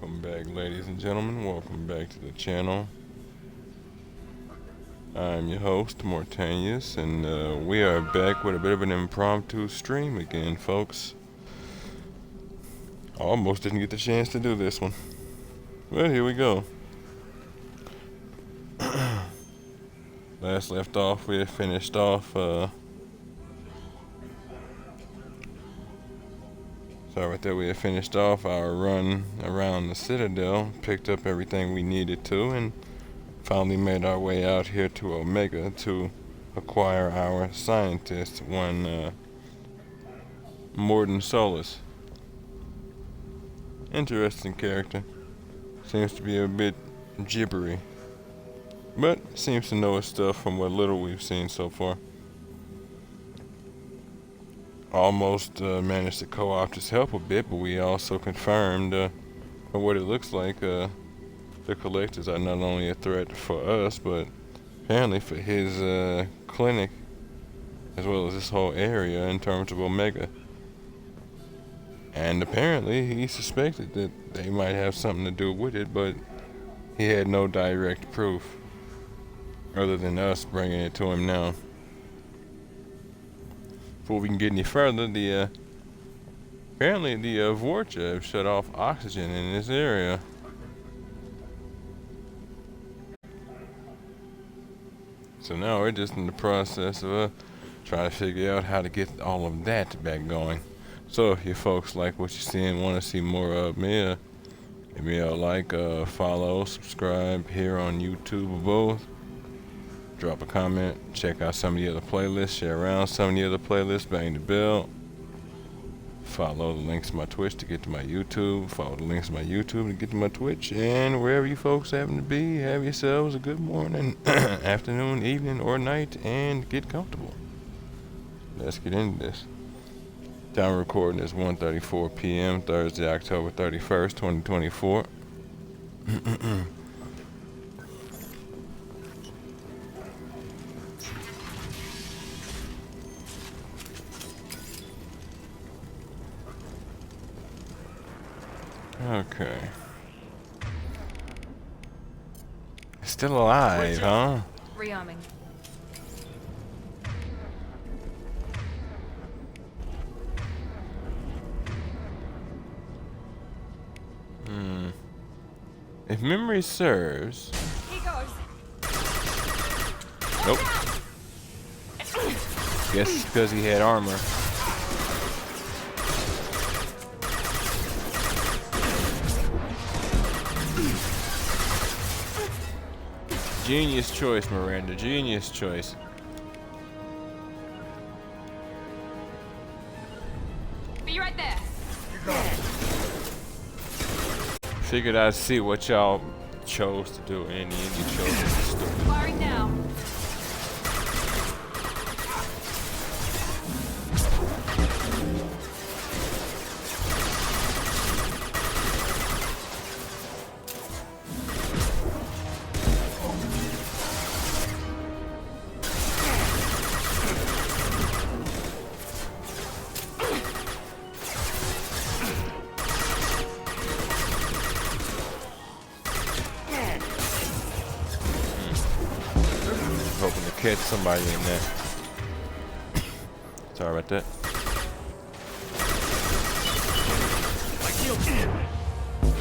Welcome back, ladies and gentlemen. Welcome back to the channel. I'm your host, Mortanius, and we are back with a bit of an impromptu stream again, folks. Almost didn't get the chance to do this one, but here we go. Last left off, we had finished off, we had finished off our run around the Citadel, picked up everything we needed to, and finally made our way out here to Omega to acquire our scientist, one Mordin Solus. Interesting character. Seems to be a bit gibbery, but seems to know his stuff from what little we've seen so far. Almost managed to co-opt his help a bit, but we also confirmed from what it looks like the collectors are not only a threat for us, but apparently for his clinic as well as this whole area in terms of Omega. And apparently he suspected that they might have something to do with it, but he had no direct proof other than us bringing it to him now. Before we can get any further, apparently the Vorcha have shut off oxygen in this area. So now we're just in the process of trying to figure out how to get all of that back going. So if you folks like what you see and want to see more of me, give me a like, follow, subscribe here on YouTube or both. Drop a comment, check out some of the other playlists, share around some of the other playlists, bang the bell. Follow the links to my Twitch to get to my YouTube, follow the links to my YouTube to get to my Twitch, and wherever you folks happen to be, have yourselves a good morning, afternoon, evening, or night, and get comfortable. Let's get into this. Time recording is 1:34 p.m. Thursday, October 31st, 2024. Okay. Still alive, huh? Rearming. If memory serves. He goes. Nope. Guess it's because he had armor. Genius choice, Miranda. Genius choice. Be right there. Figured I'd see what y'all chose to do. And you chose to be stupid. Firing now. Hoping to catch somebody in there. Sorry about that.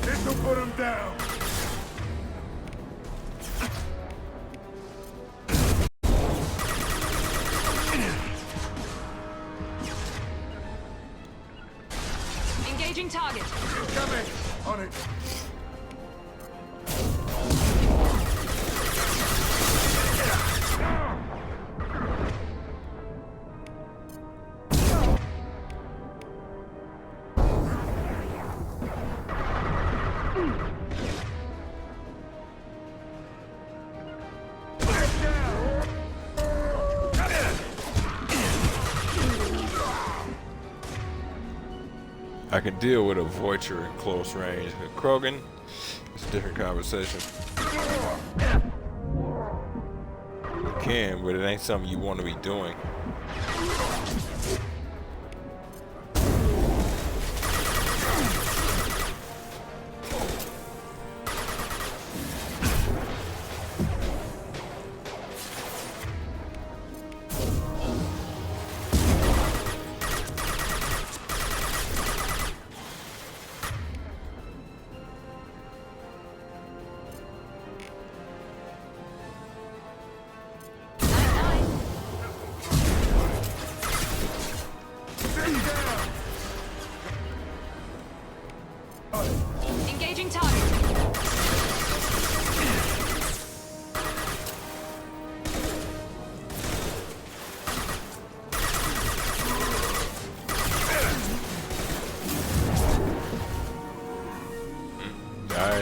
This will put him down. Engaging target. Coming. On it. I could deal with a Voyager at close range. With Krogan, it's a different conversation. You can, but it ain't something you want to be doing.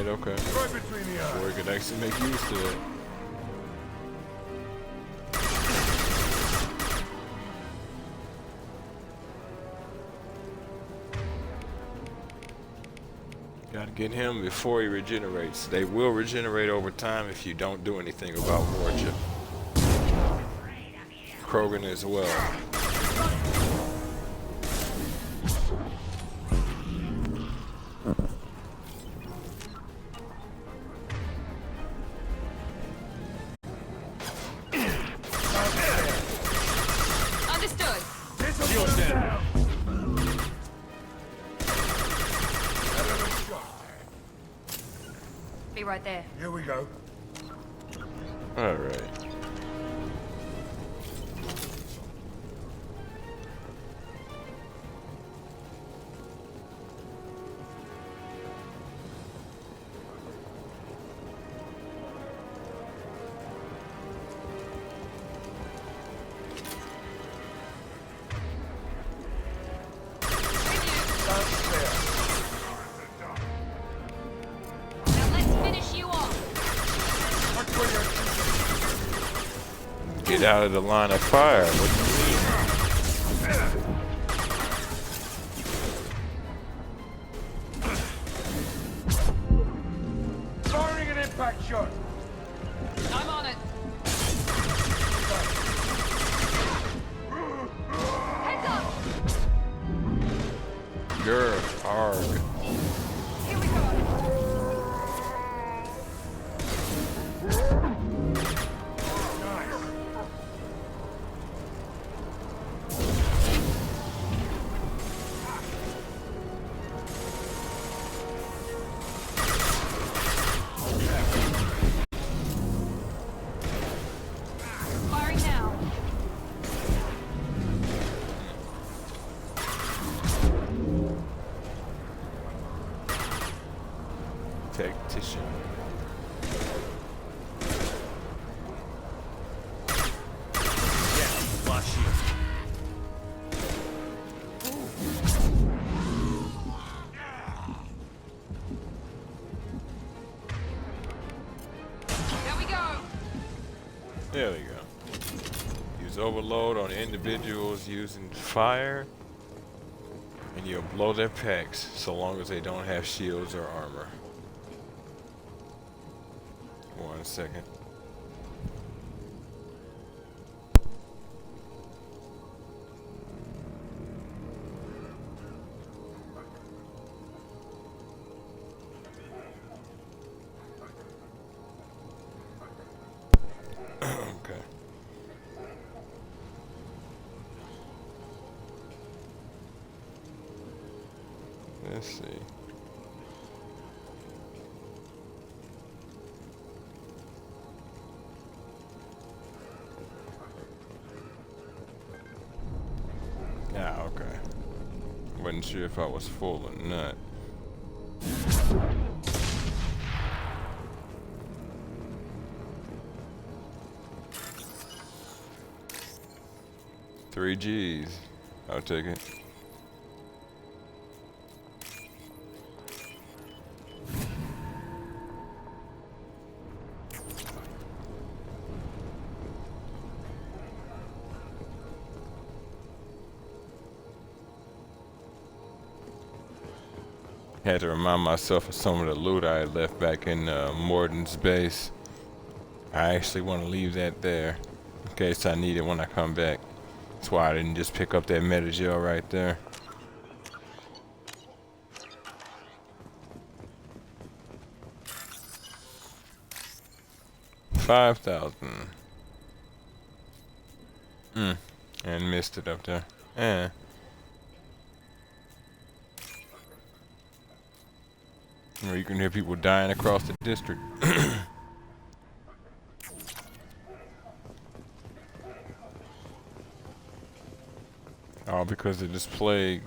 right, okay. Right between the eyes. Or we could actually make use of it. Gotta get him before he regenerates. They will regenerate over time if you don't do anything about Morcha. Krogan as well. Understood. This'll put him down. Another shot. Be right there. Here we go. Alright. Now let's finish you off. Watch where you're Get out of the line of fire. What do firing an impact shot. I'm on it. Heads up. you mean? Grr, arg. Here we go. Nice. Firing now. Tactician. There we go. There we go. Use overload on individuals using fire, and you'll blow their packs so long as they don't have shields or armor. 1 second. Okay. Let's see. Yeah, okay. Wasn't sure if I was full or not. Three G's. I'll take it. Had to remind myself of some of the loot I had left back in Morden's base. I actually want to leave that there in case I need it when I come back. That's why I didn't just pick up that Metagel right there. $5,000. And missed it up there. Or you can hear people dying across the district. All because of this plague.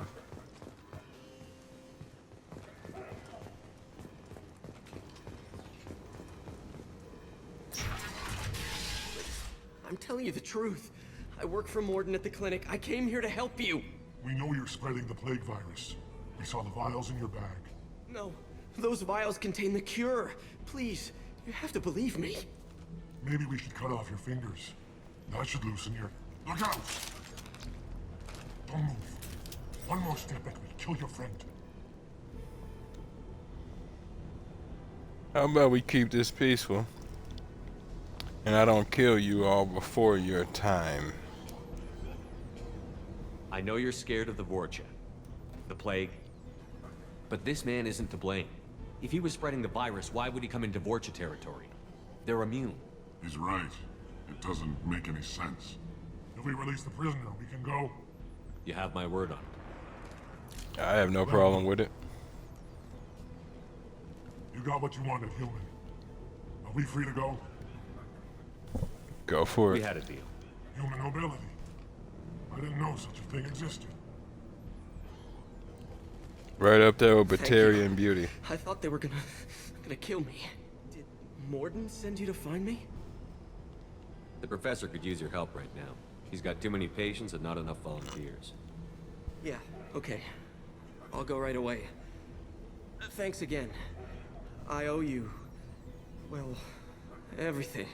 I'm telling you the truth. I work for Morden at the clinic. I came here to help you. We know you're spreading the plague virus. We saw the vials in your bag. No, Those vials contain the cure. Please, you have to believe me. Maybe we should cut off your fingers. That should loosen your... Look out! Don't move. One more step and we'll kill your friend. How about we keep this peaceful? And I don't kill you all before your time. I know you're scared of the Vorcha, the plague, but this man isn't to blame. If he was spreading the virus, why would he come into Vorcha territory? They're immune. He's right. It doesn't make any sense. If we release the prisoner, we can go. You have my word on it. I have no problem with it. You got what you wanted, human. Are we free to go? Go for We it. had a deal. Human nobility. I didn't know such a thing existed. Right up there with Thank Batarian you. Beauty. I thought they were gonna kill me. Did Morden send you to find me? The professor could use your help right now. He's got too many patients and not enough volunteers. Yeah, okay. I'll go right away. Thanks again. I owe you... well, everything.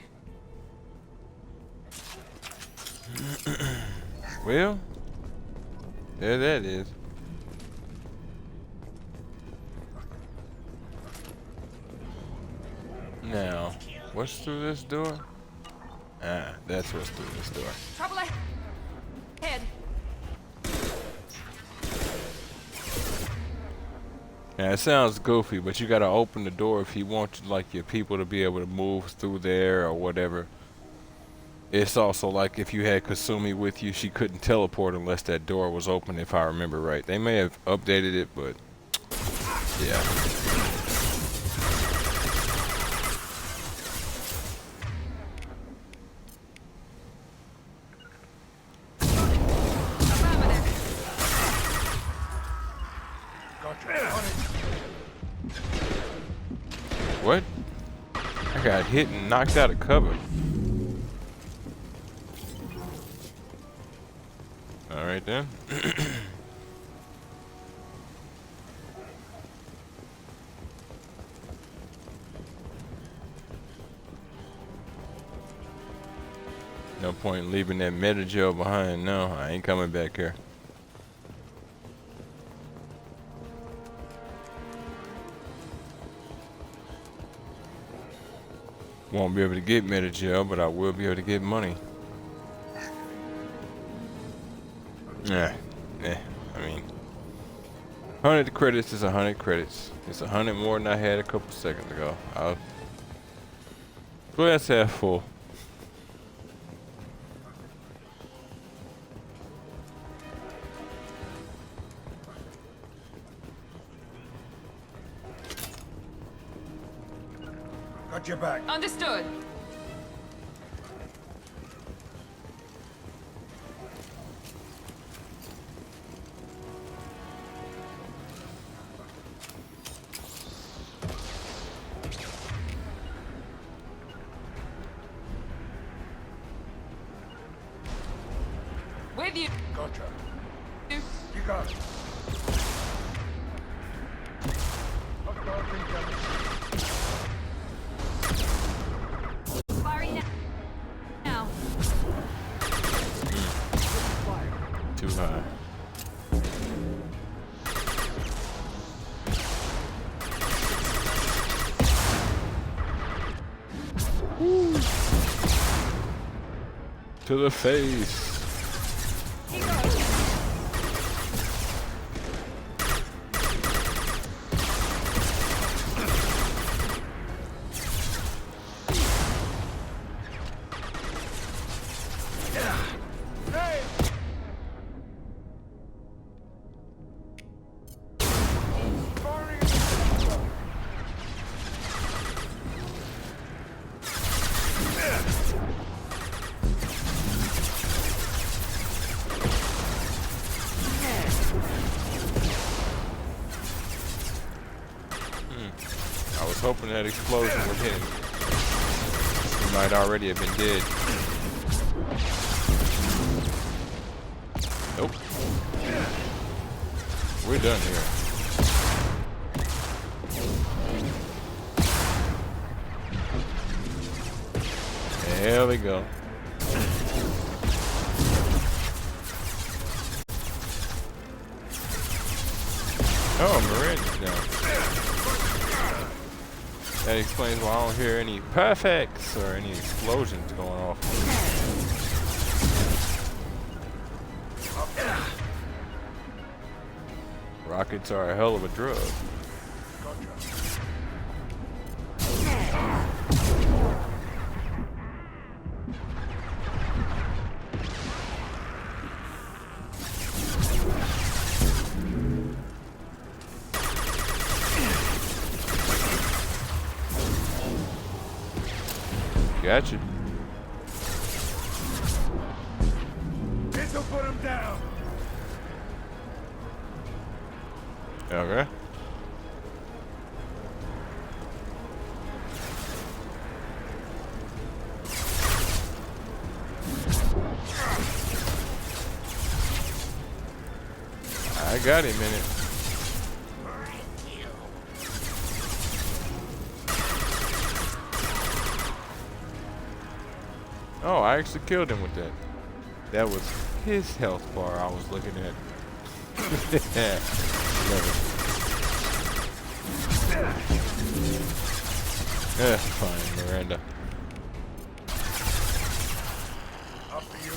Well, there that is. Now, what's through this door? Ah, that's what's through this door. Trouble ahead. Now, it sounds goofy, but you gotta open the door if you want, like, your people to be able to move through there or whatever. It's also like if you had Kasumi with you, she couldn't teleport unless that door was open, if I remember right. They may have updated it, but yeah. Gotcha. On it. What? I got hit and knocked out of cover. Alright then. No point in leaving that Metagel behind. No, I ain't coming back here. Won't be able to get Metagel, but I will be able to get money. I mean, 100 credits is 100 credits. It's 100 more than I had a couple seconds ago. Glass half full. Got your back. Understood. With you. Gotcha. You got it. Hostile incoming. Firing now. Too high. Woo. To the face. He goes. Hey! Firing at the I was hoping that explosion would hit him. He might already have been dead. Nope. We're done here. There we go. Oh, Miranda's down. That explains why I don't hear any perfects or any explosions going off. Rockets are a hell of a drug. Gotcha. This'll put him down. Okay. I got him in it. Oh, I actually killed him with that. That was his health bar I was looking at. Love it. Fine, Miranda. Up to you.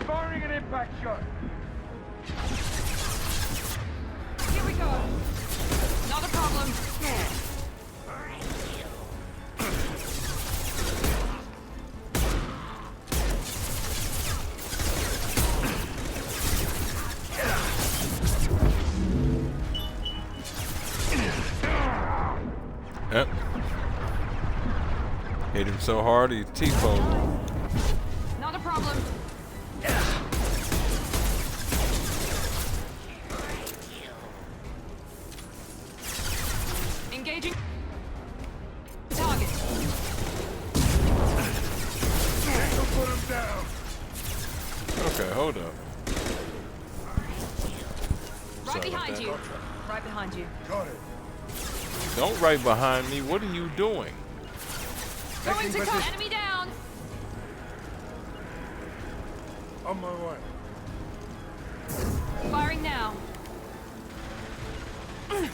Firing an impact shot. Here we go. Not a problem. Yep. Hit him so hard he T-posed. Not a problem. Engaging target. This'll put him down. Okay, hold up. Right Sorry about behind that. you. Right behind you. Got it. Don't right behind me. What are you doing? Going to cut position. enemy down. On my way. Firing now. I'm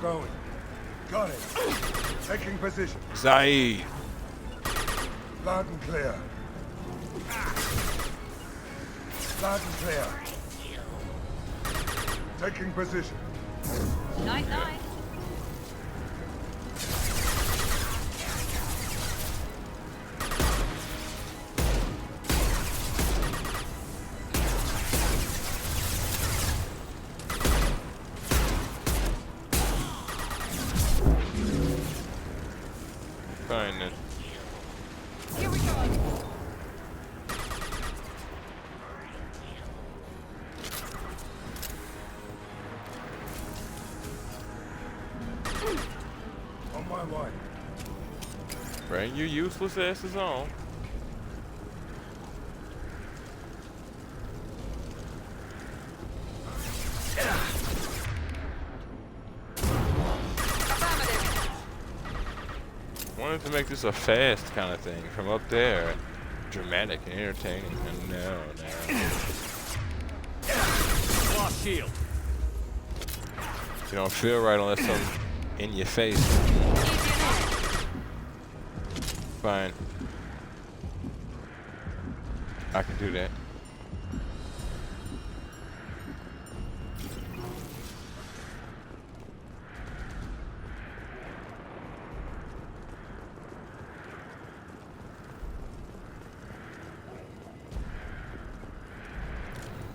going. Got it. Taking position. Zaid. Loud and clear. Loud and clear. Taking position. Night, night. Fine then. Here we go. On my way. Bring your useless asses on. Affirmative. Wanted to make this a fast kind of thing from up there. Dramatic and entertaining. And no. Lost shield. You don't feel right unless I'm in your face. Fine. I can do that.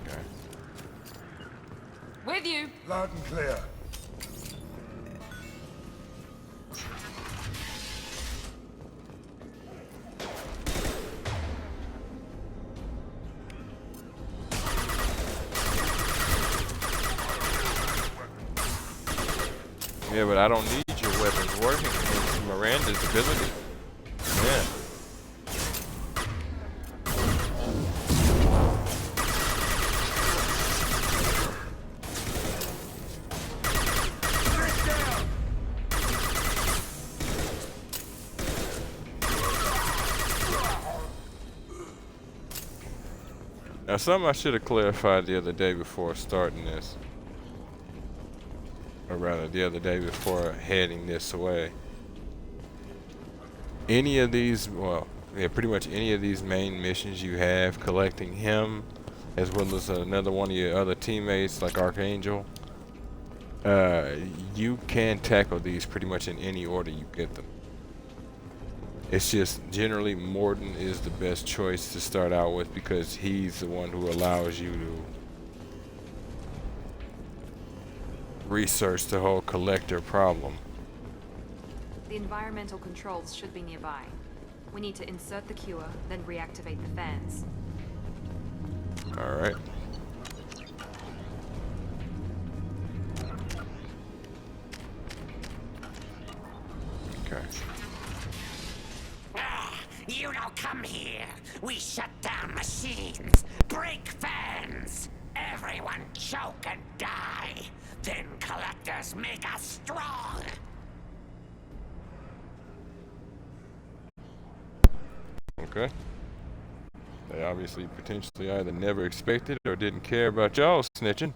Okay. With you. Loud and clear. Yeah, but I don't need your weapons working against Miranda's ability. Yeah. Now, something I should have clarified the other day before starting this. Or rather, the other day before heading this way. Any of these, well, yeah, pretty much any of these main missions you have, collecting him, as well as another one of your other teammates, like Archangel, you can tackle these pretty much in any order you get them. It's just generally Mordin is the best choice to start out with because he's the one who allows you to research the whole collector problem. The environmental controls should be nearby. We need to insert the cure, then reactivate the fans. Alright. Okay. You don't come here. We shut down machines, break fans. Everyone choke and die. Then collectors make us strong. Okay. They obviously potentially either never expected or didn't care about y'all snitching.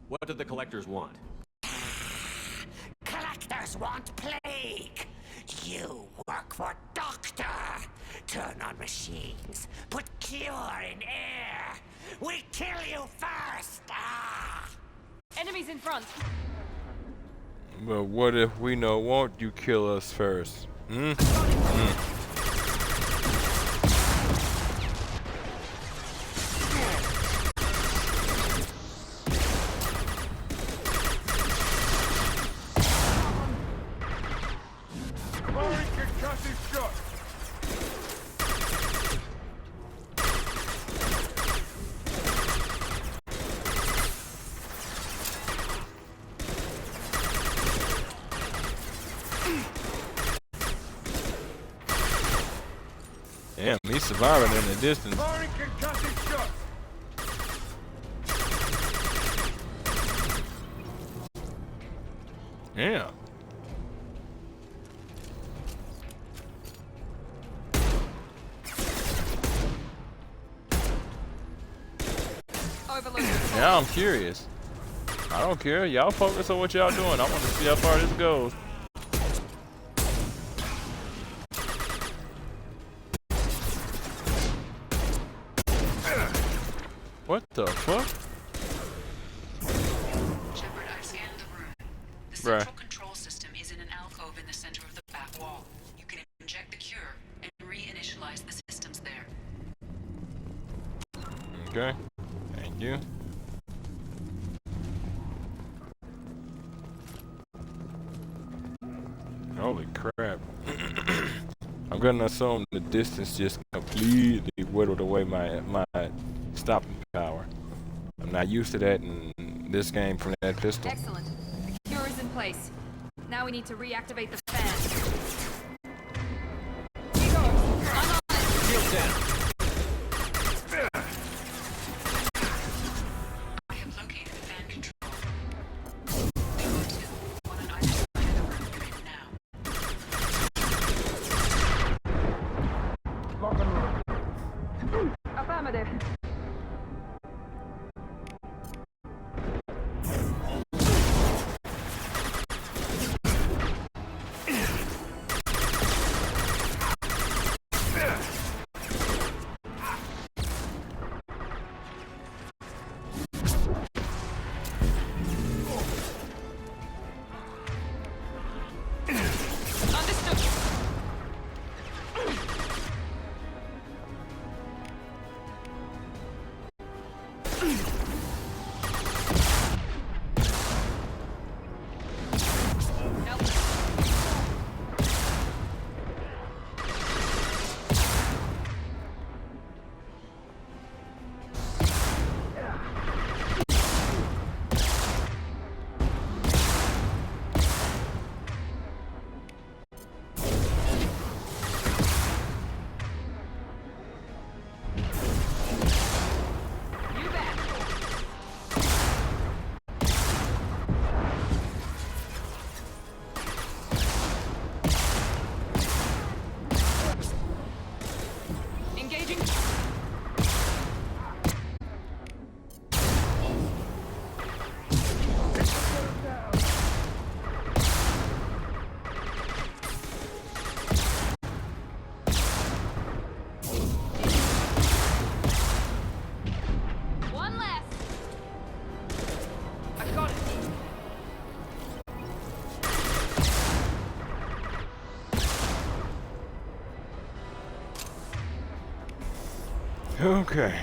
What do the collectors want? Collectors want plague. You work for Doctor. Turn on machines. Put cure in air. We kill you first. Ah! Enemies in front! But what if we know won't you kill us first? Hmm? Firing concussive shot. Damn, he's surviving in the distance. Firing concussive shot. Yeah. Overload. Now I'm curious. I don't care. Y'all focus on what y'all doing. I want to see how far this goes. What the fuck? Shepard, I've scanned the room. The Right. central control system is in an alcove in the center of the back wall. You can inject the cure and reinitialize the systems there. Okay. Thank you. Holy crap. I'm gonna assume the distance just completely whittled away my stopping power. I'm not used to that in this game from that pistol. Excellent. The cure is in place. Now we need to reactivate the fan. Here goes. I'm on it. Shield down. I have located the fan control. There are two, one on either side of the room right now. Lock and load. Affirmative. Understood. Okay.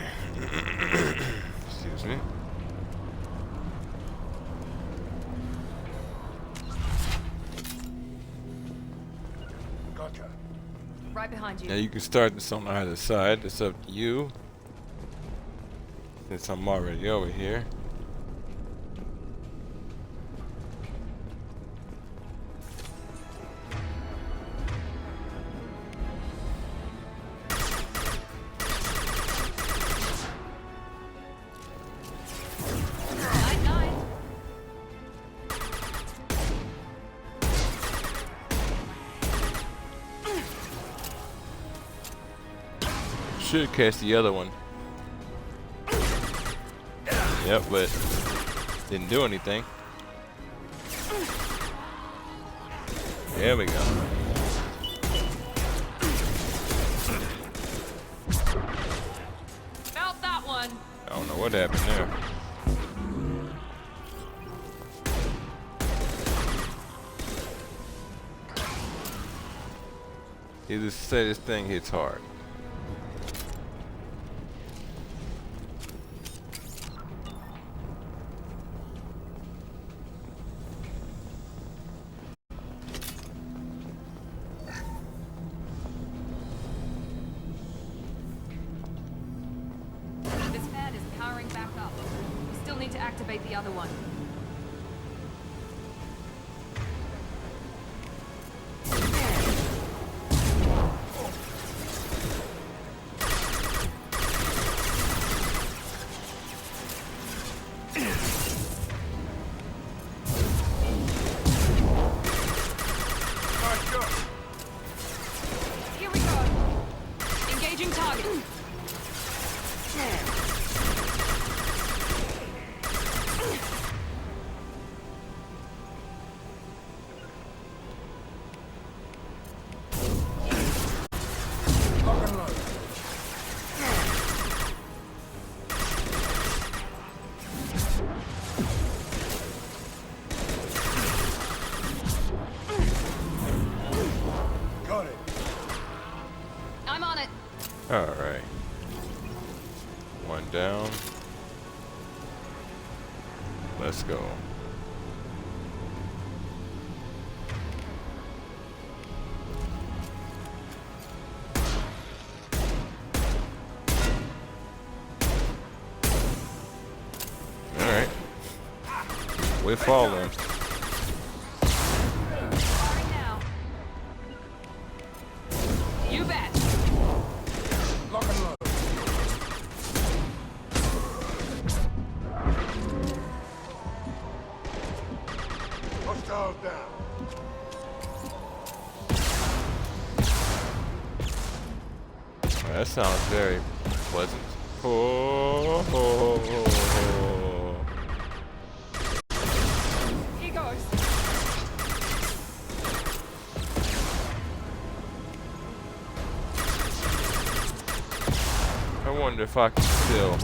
Excuse me. Gotcha. Right behind you. Now you can start this on either side. It's up to you. Since I'm already over here. Night, night. Should catch the other one. Yep, but didn't do anything. There we go. Felt that one. I don't know what happened there. He just said this thing hits hard. This fan is powering back up. We still need to activate the other one. Nice shot. Here we go. Engaging target. Lock and load. Got it. I'm on it. Alright. One down. Let's go. Alright. We're falling. Firing now. You bet. Lock and load. Hostiles down. That sounds very pleasant. Oh, Here goes. I wonder if I can still.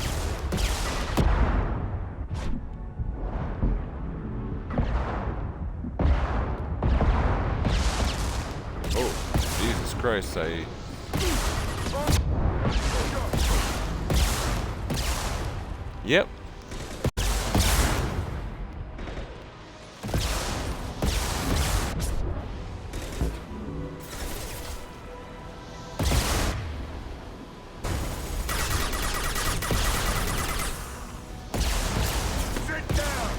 Oh, Jesus Christ, Saeed. Yep. Sit down.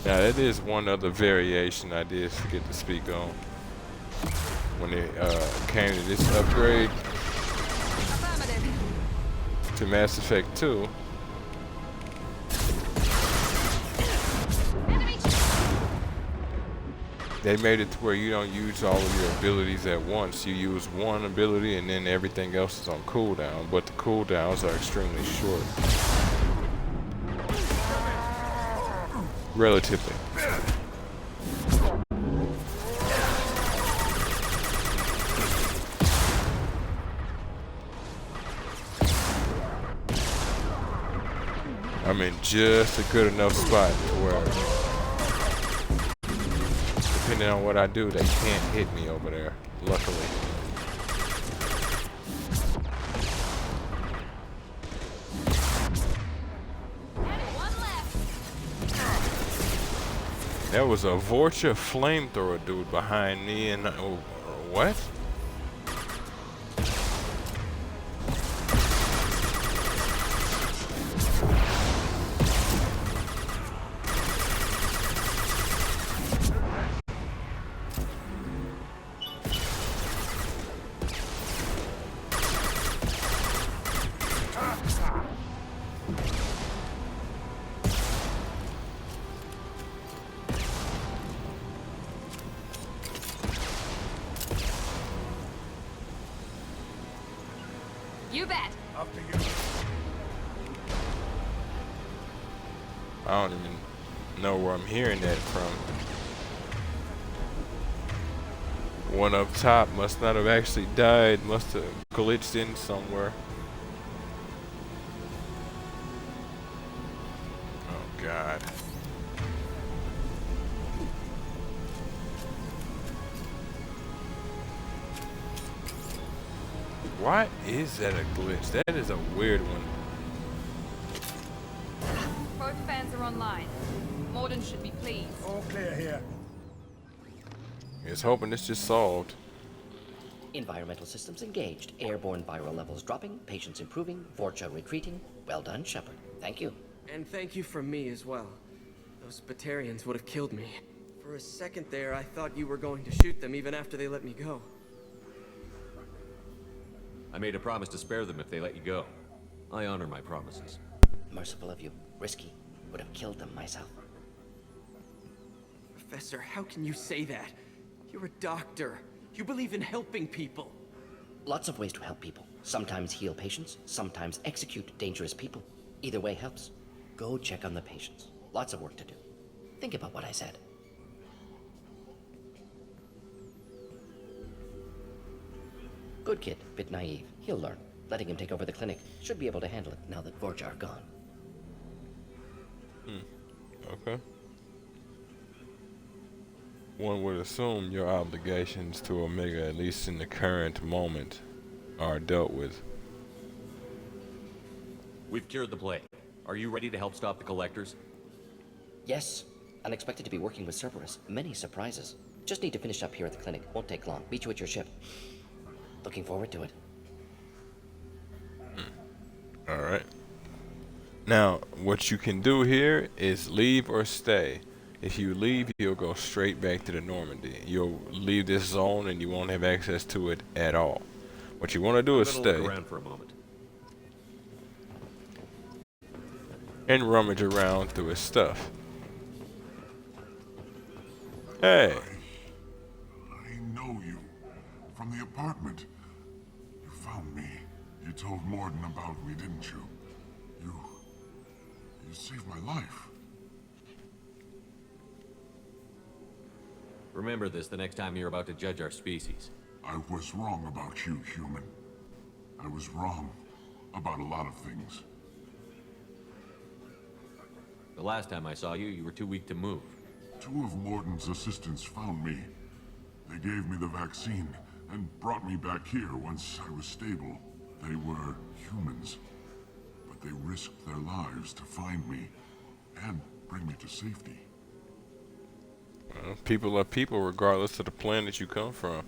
Now that is one other variation I did forget to speak on when it came to this upgrade Affirmative. to Mass Effect 2. Enemy. They made it to where you don't use all of your abilities at once. You use one ability and then everything else is on cooldown, but the cooldowns are extremely short. Relatively. I'm in just a good enough spot to where depending on what I do, they can't hit me over there, luckily. There was a Vorcha flamethrower dude behind me, and what? You bet. After you. I don't even know where I'm hearing that from. One up top must not have actually died, must have glitched in somewhere. Oh God. Why is that a glitch? That is a weird one. Both fans are online. Morden should be pleased. All clear here. Just hoping this just solved. Environmental systems engaged. Airborne viral levels dropping. Patients improving. Vorcha retreating. Well done, Shepard. Thank you. And thank you from me as well. Those Batarians would have killed me. For a second there, I thought you were going to shoot them even after they let me go. I made a promise to spare them if they let you go. I honor my promises. Merciful of you. Risky. Would have killed them myself. Professor, how can you say that? You're a doctor. You believe in helping people. Lots of ways to help people. Sometimes heal patients, sometimes execute dangerous people. Either way helps. Go check on the patients. Lots of work to do. Think about what I said. Good kid, bit naive. He'll learn. Letting him take over the clinic. Should be able to handle it now that Vorcha are gone. Okay. One would assume your obligations to Omega, at least in the current moment, are dealt with. We've cured the plague. Are you ready to help stop the collectors? Yes. Unexpected to be working with Cerberus. Many surprises. Just need to finish up here at the clinic. Won't take long. Meet you at your ship. Looking forward to it. Alright. Now, what you can do here is leave or stay. If you leave, you'll go straight back to the Normandy. You'll leave this zone and you won't have access to it at all. What you want to do is I'm gonna stay look around for a moment. and rummage around through his stuff. Hey. I know you. From the apartment. You found me. You told Morden about me, didn't you? You saved my life. Remember this the next time you're about to judge our species. I was wrong about you, human. I was wrong about a lot of things. The last time I saw you, you were too weak to move. Two of Morden's assistants found me. They gave me the vaccine and brought me back here once I was stable. They were humans, but they risked their lives to find me and bring me to safety. People are people regardless of the planet you come from.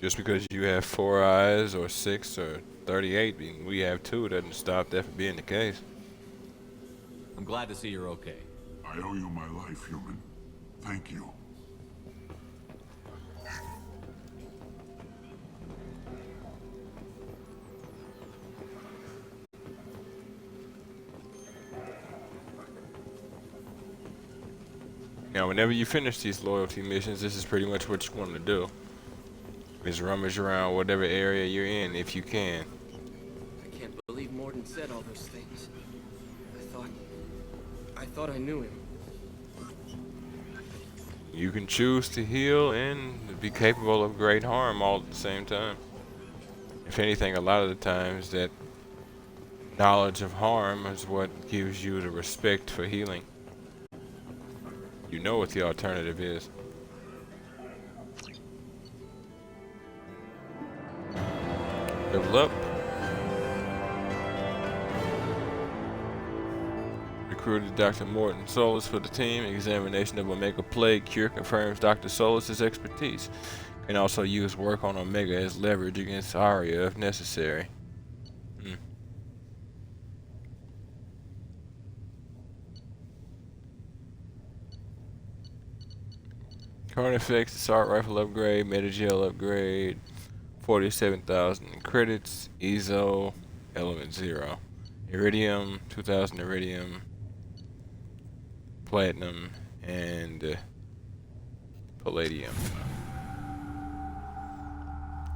Just because you have 4 eyes or 6 or 38, we have 2, doesn't stop that from being the case. I'm glad to see you're okay. I owe you my life, human. Thank you. Now, whenever you finish these loyalty missions, this is pretty much what you want to do. Is rummage around whatever area you're in if you can. I can't believe Morden said all those things. I thought I knew him. You can choose to heal and be capable of great harm all at the same time. If anything, a lot of the times that knowledge of harm is what gives you the respect for healing. You know what the alternative is. Level up. Recruited Dr. Morton Solus for the team. Examination of Omega Plague cure confirms Dr. Solus's expertise. Can also use work on Omega as leverage against Arya if necessary. Carnifex, assault rifle upgrade, metagel upgrade, 47,000 credits, Ezo, element 0. Iridium, 2,000 iridium, platinum, and palladium.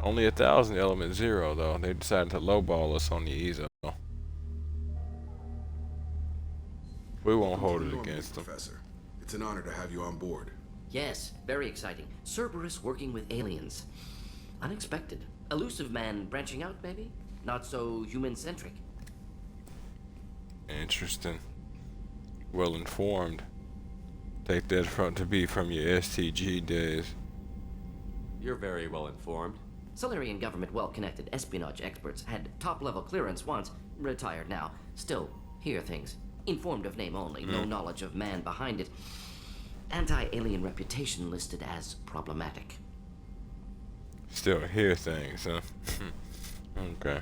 Only 1,000 element 0 though. They decided to lowball us on the Ezo. We won't hold it against them. Professor. It's an honor to have you on board. Yes, very exciting. Cerberus working with aliens. Unexpected. Elusive man branching out, maybe? Not so human-centric. Interesting. Well informed. Take that to be from your STG days. You're very well informed. Solarian government well-connected espionage experts had top-level clearance once, retired now. Still, hear things. Informed of name only, no knowledge of man behind it. Anti-alien reputation listed as problematic. Still hear things, huh? Okay.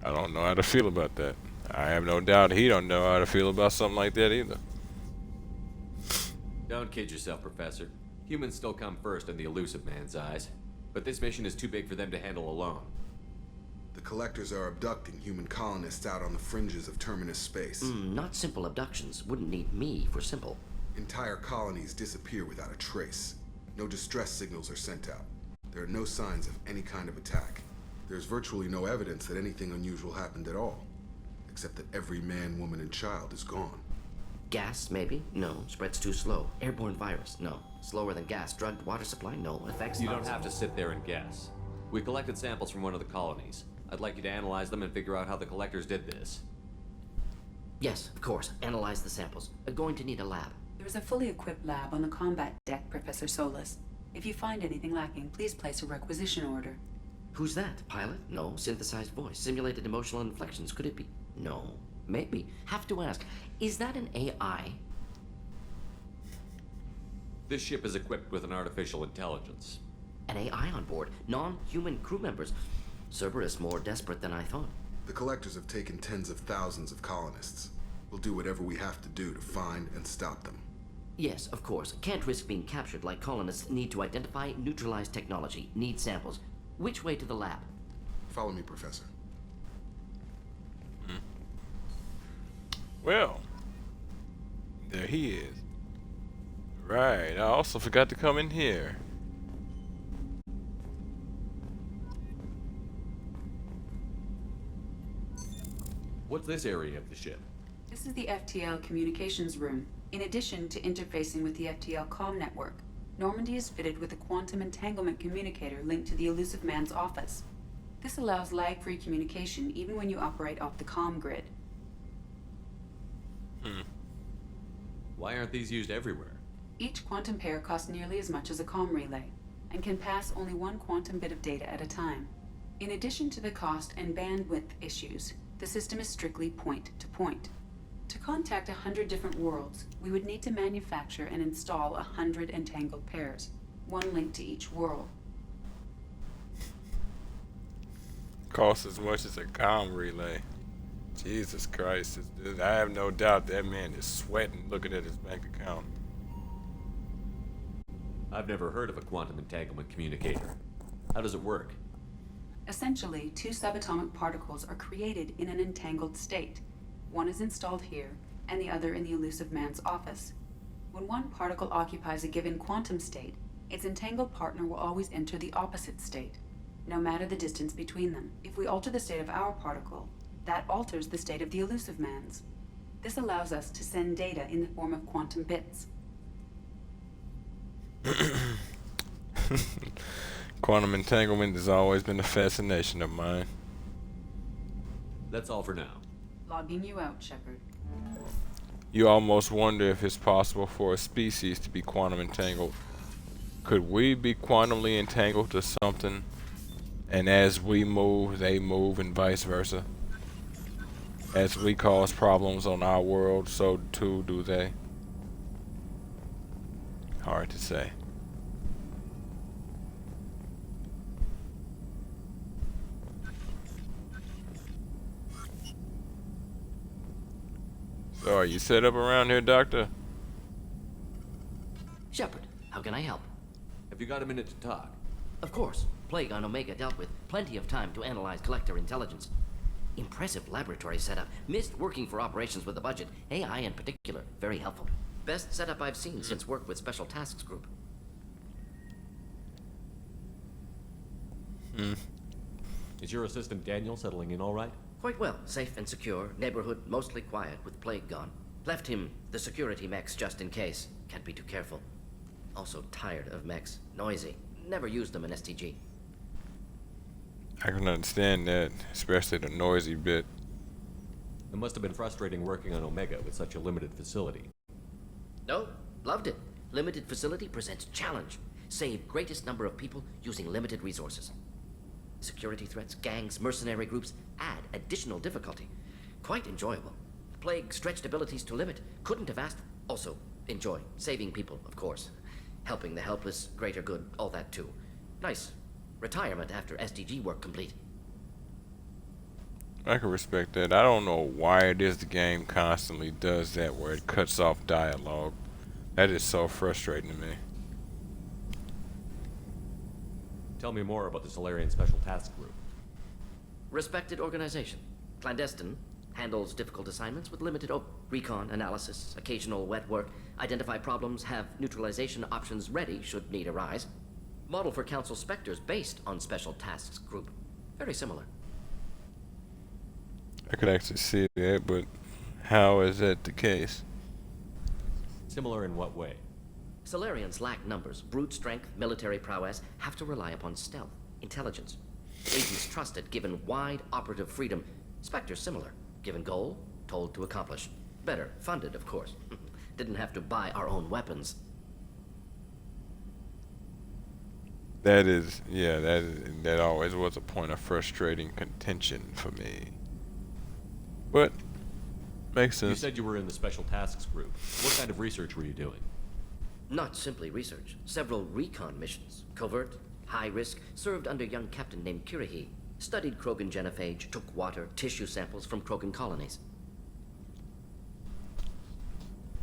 I don't know how to feel about that. I have no doubt he don't know how to feel about something like that either. Don't kid yourself, Professor. Humans still come first in the Elusive Man's eyes. But this mission is too big for them to handle alone. The Collectors are abducting human colonists out on the fringes of Terminus space. Not simple abductions. Wouldn't need me for simple. Entire colonies disappear without a trace. No distress signals are sent out. There are no signs of any kind of attack. There's virtually no evidence that anything unusual happened at all. Except that every man, woman, and child is gone. Gas, maybe? No. Spreads too slow. Airborne virus? No. Slower than gas. Drugged water supply? No. Effects? You don't have to sit there and guess. We collected samples from one of the colonies. I'd like you to analyze them and figure out how the Collectors did this. Yes, of course. Analyze the samples. Going to need a lab. There is a fully equipped lab on the combat deck, Professor Solus. If you find anything lacking, please place a requisition order. Who's that? Pilot? No. Synthesized voice. Simulated emotional inflections. Could it be? No. Maybe. Have to ask. Is that an AI? This ship is equipped with an artificial intelligence. An AI on board. Non-human crew members. Cerberus more desperate than I thought. The Collectors have taken tens of thousands of colonists. We'll do whatever we have to do to find and stop them. Yes, of course. Can't risk being captured like colonists need to identify, neutralize technology, need samples. Which way to the lab? Follow me, Professor. Well, there he is. Right, I also forgot to come in here. What's this area of the ship? This is the FTL communications room. In addition to interfacing with the FTL comm network, Normandy is fitted with a quantum entanglement communicator linked to the Elusive Man's office. This allows lag-free communication even when you operate off the comm grid. Why aren't these used everywhere? Each quantum pair costs nearly as much as a comm relay, and can pass only one quantum bit of data at a time. In addition to the cost and bandwidth issues, the system is strictly point-to-point. To contact 100 different worlds, we would need to manufacture and install 100 entangled pairs, one linked to each world. Costs as much as a comm relay. Jesus Christ. I have no doubt that man is sweating looking at his bank account. I've never heard of a quantum entanglement communicator. How does it work? Essentially, two subatomic particles are created in an entangled state. One is installed here, and the other in the Elusive Man's office. When one particle occupies a given quantum state, its entangled partner will always enter the opposite state, no matter the distance between them. If we alter the state of our particle, that alters the state of the Elusive Man's. This allows us to send data in the form of quantum bits. Quantum entanglement has always been a fascination of mine. That's all for now. Logging you out, Shepard. You almost wonder if it's possible for a species to be quantum entangled. Could we be quantumly entangled to something, and as we move, they move, and vice versa? As we cause problems on our world, so too do they. Hard to say. So are you set up around here, Doctor? Shepard, how can I help? Have you got a minute to talk? Of course. Plague on Omega dealt with. Plenty of time to analyze collector intelligence. Impressive laboratory setup. Missed working for operations with a budget. AI in particular. Very helpful. Best setup I've seen since work with Special Tasks Group. Is your assistant Daniel settling in all right? Quite well. Safe and secure. Neighborhood mostly quiet with Plague gone. Left him the security mechs just in case. Can't be too careful. Also tired of mechs. Noisy. Never used them in STG. I can understand that, especially the noisy bit. It must have been frustrating working on Omega with such a limited facility. No, loved it. Limited facility presents challenge. Save greatest number of people using limited resources. Security threats, gangs, mercenary groups add additional difficulty. Quite enjoyable. Plague stretched abilities to limit. Couldn't have asked. Also, enjoy. Saving people, of course. Helping the helpless, greater good, all that too. Nice. Retirement after SDG work complete. I can respect that. I don't know why it is the game constantly does that, where it cuts off dialogue. That is so frustrating to me. Tell me more about the Solarian Special Task Group. Respected organization. Clandestine. Handles difficult assignments with limited recon, analysis, occasional wet work, identify problems, have neutralization options ready should need arise. Model for Council Spectres based on Special Tasks Group. Very similar. I could actually see that, but how is that the case? Similar in what way? Solarians lack numbers, brute strength, military prowess, have to rely upon stealth, intelligence. Agents trusted, given wide operative freedom. Spectres similar, given goal, told to accomplish. Better, funded, of course. Didn't have to buy our own weapons. That is, yeah, that always was a point of frustrating contention for me. But, makes sense. You said you were in the Special Tasks Group. What kind of research were you doing? Not simply research. Several recon missions. Covert, high risk, served under a young captain named Kirahi. Studied Krogan genophage, took water, tissue samples from Krogan colonies.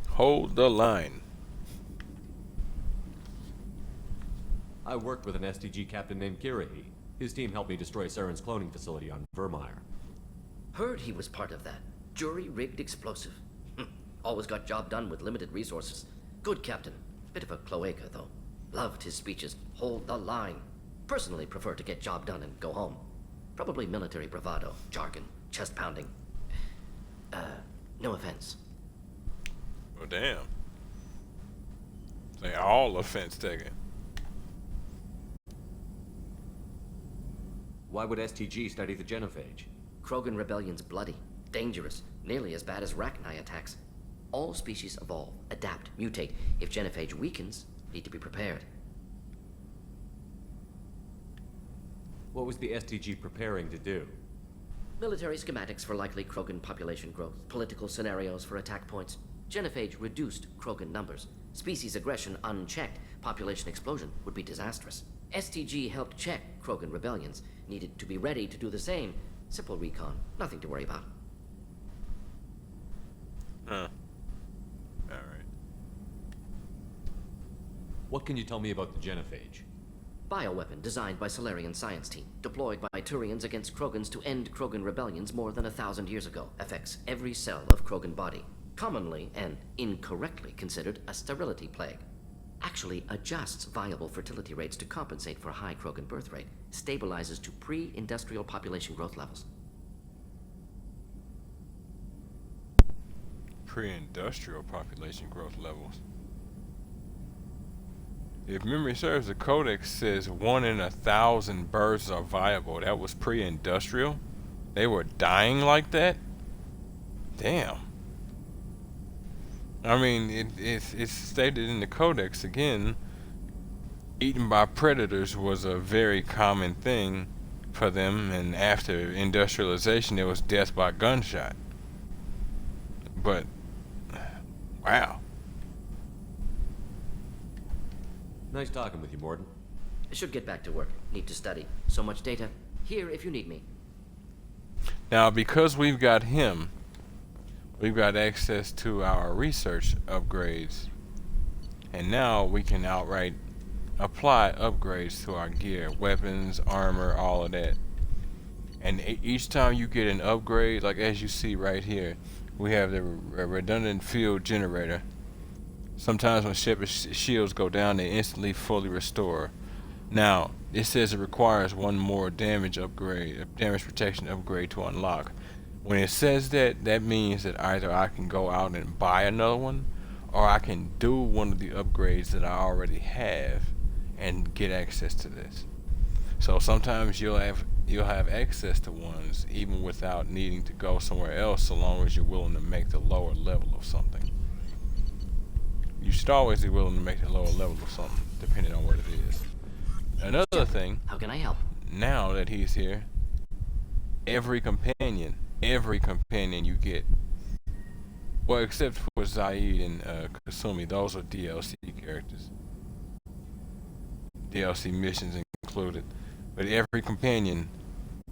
Hold the line. I worked with an STG captain named Kirahi. His team helped me destroy Saren's cloning facility on Vermeer. Heard he was part of that. Jury-rigged explosive. Always got job done with limited resources. Good captain. Bit of a cloaca, though. Loved his speeches. Hold the line. Personally prefer to get job done and go home. Probably military bravado, jargon, chest pounding. No offense. Oh, damn. They all offense taken. Why would STG study the genophage? Krogan rebellion's bloody, dangerous, nearly as bad as Rachni attacks. All species evolve, adapt, mutate. If genophage weakens, need to be prepared. What was the STG preparing to do? Military schematics for likely Krogan population growth, political scenarios for attack points. Genophage reduced Krogan numbers. Species aggression unchecked, population explosion would be disastrous. STG helped check Krogan rebellions, needed to be ready to do the same. Simple recon, nothing to worry about. Huh. Alright. What can you tell me about the genophage? Bioweapon designed by Solarian science team, deployed by Turians against Krogans to end Krogan rebellions more than 1,000 years ago. Affects every cell of Krogan body. Commonly and incorrectly considered a sterility plague. Actually adjusts viable fertility rates to compensate for a high Krogan birth rate. Stabilizes to pre-industrial population growth levels. Pre-industrial population growth levels. If memory serves, the codex says 1 in 1,000 births are viable. That was pre-industrial? They were dying like that? Damn. I mean, it's stated in the Codex again. Eaten by predators was a very common thing for them, and after industrialization, it was death by gunshot. But wow. Nice talking with you, Mordin. Should get back to work. Need to study. So much data. Here if you need me. Now, because we've got him, we've got access to our research upgrades, and now we can outright apply upgrades to our gear, weapons, armor, all of that. And each time you get an upgrade, like as you see right here, we have the redundant field generator. Sometimes when ship's shields go down, they instantly fully restore. Now, it says it requires one more damage protection upgrade to unlock. When it says that, that means that either I can go out and buy another one, or I can do one of the upgrades that I already have and get access to this. So sometimes you'll have access to ones even without needing to go somewhere else, so long as you're willing to make the lower level of something. You should always be willing to make the lower level of something, depending on what it is. Another thing, How can I help? now that he's here, every companion you get, well, except for Zaid and Kasumi, those are DLC characters. DLC missions included. But every companion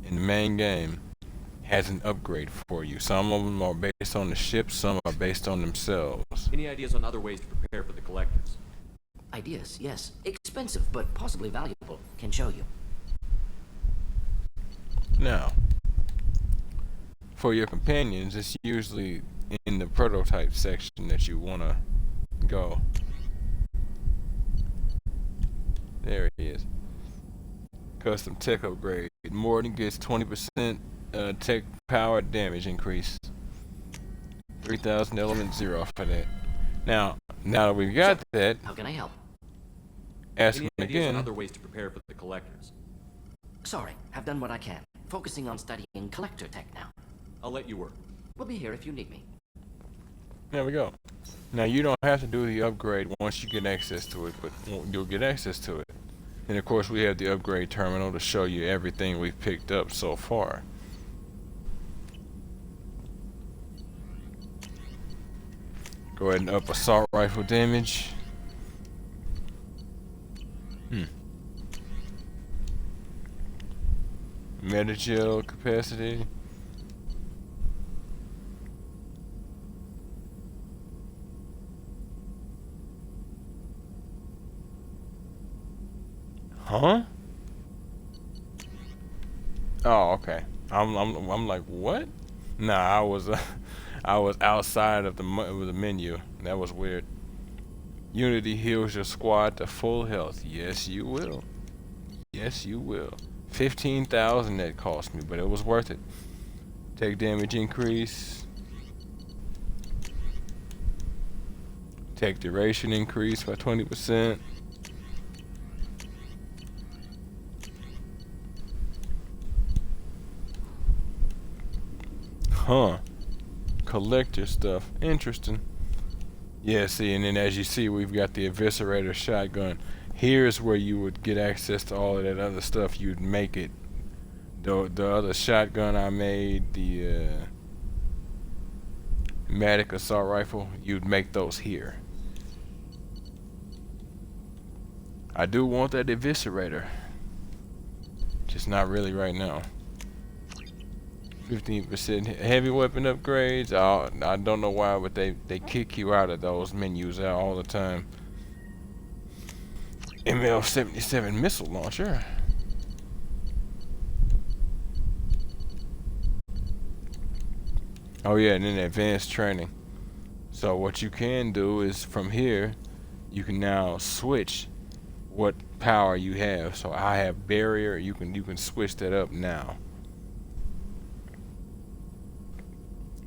in the main game has an upgrade for you. Some of them are based on the ship, some are based on themselves. Any ideas on other ways to prepare for the collectors? Ideas, yes. Expensive, but possibly valuable. Can show you. Now, for your companions, it's usually in the prototype section that you want to go. There he is. Custom tech upgrade. Mordin gets 20% tech power damage increase. 3,000 element 0 for that. Now that we've got that, How can I help? ask Any him ideas on again. other ways to prepare for the collectors? Sorry, have done what I can. Focusing on studying collector tech now. I'll let you work. We'll be here if you need me. There we go. Now you don't have to do the upgrade once you get access to it, but you'll get access to it. And of course we have the upgrade terminal to show you everything we've picked up so far. Go ahead and up assault rifle damage. Metagel capacity. Huh? Oh, okay. I'm like, what? Nah, I was outside of the menu. That was weird. Unity heals your squad to full health. Yes, you will. Yes, you will. 15,000 that cost me, but it was worth it. Take damage increase. Take duration increase by 20%. Huh. Collector stuff. Interesting. Yeah, see, and then as you see, we've got the Eviscerator shotgun. Here's where you would get access to all of that other stuff. You'd make it. The other shotgun I made, the Matic assault rifle, you'd make those here. I do want that Eviscerator. Just not really right now. 15% heavy weapon upgrades. I don't know why, but they kick you out of those menus all the time. ML-77 missile launcher. Oh yeah, and then advanced training. So what you can do is from here, you can now switch what power you have. So I have barrier. You can switch that up now.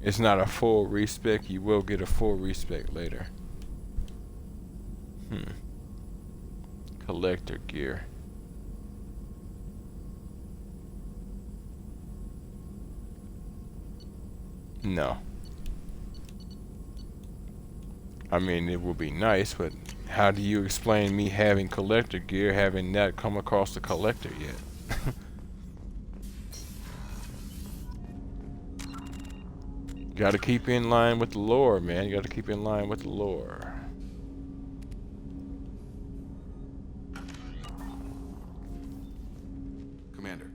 It's not a full respec. You will get a full respec later. Collector gear. No. I mean, it would be nice, but how do you explain me having collector gear, having not come across the collector yet? Gotta keep in line with the lore, man. You gotta keep in line with the lore. Commander,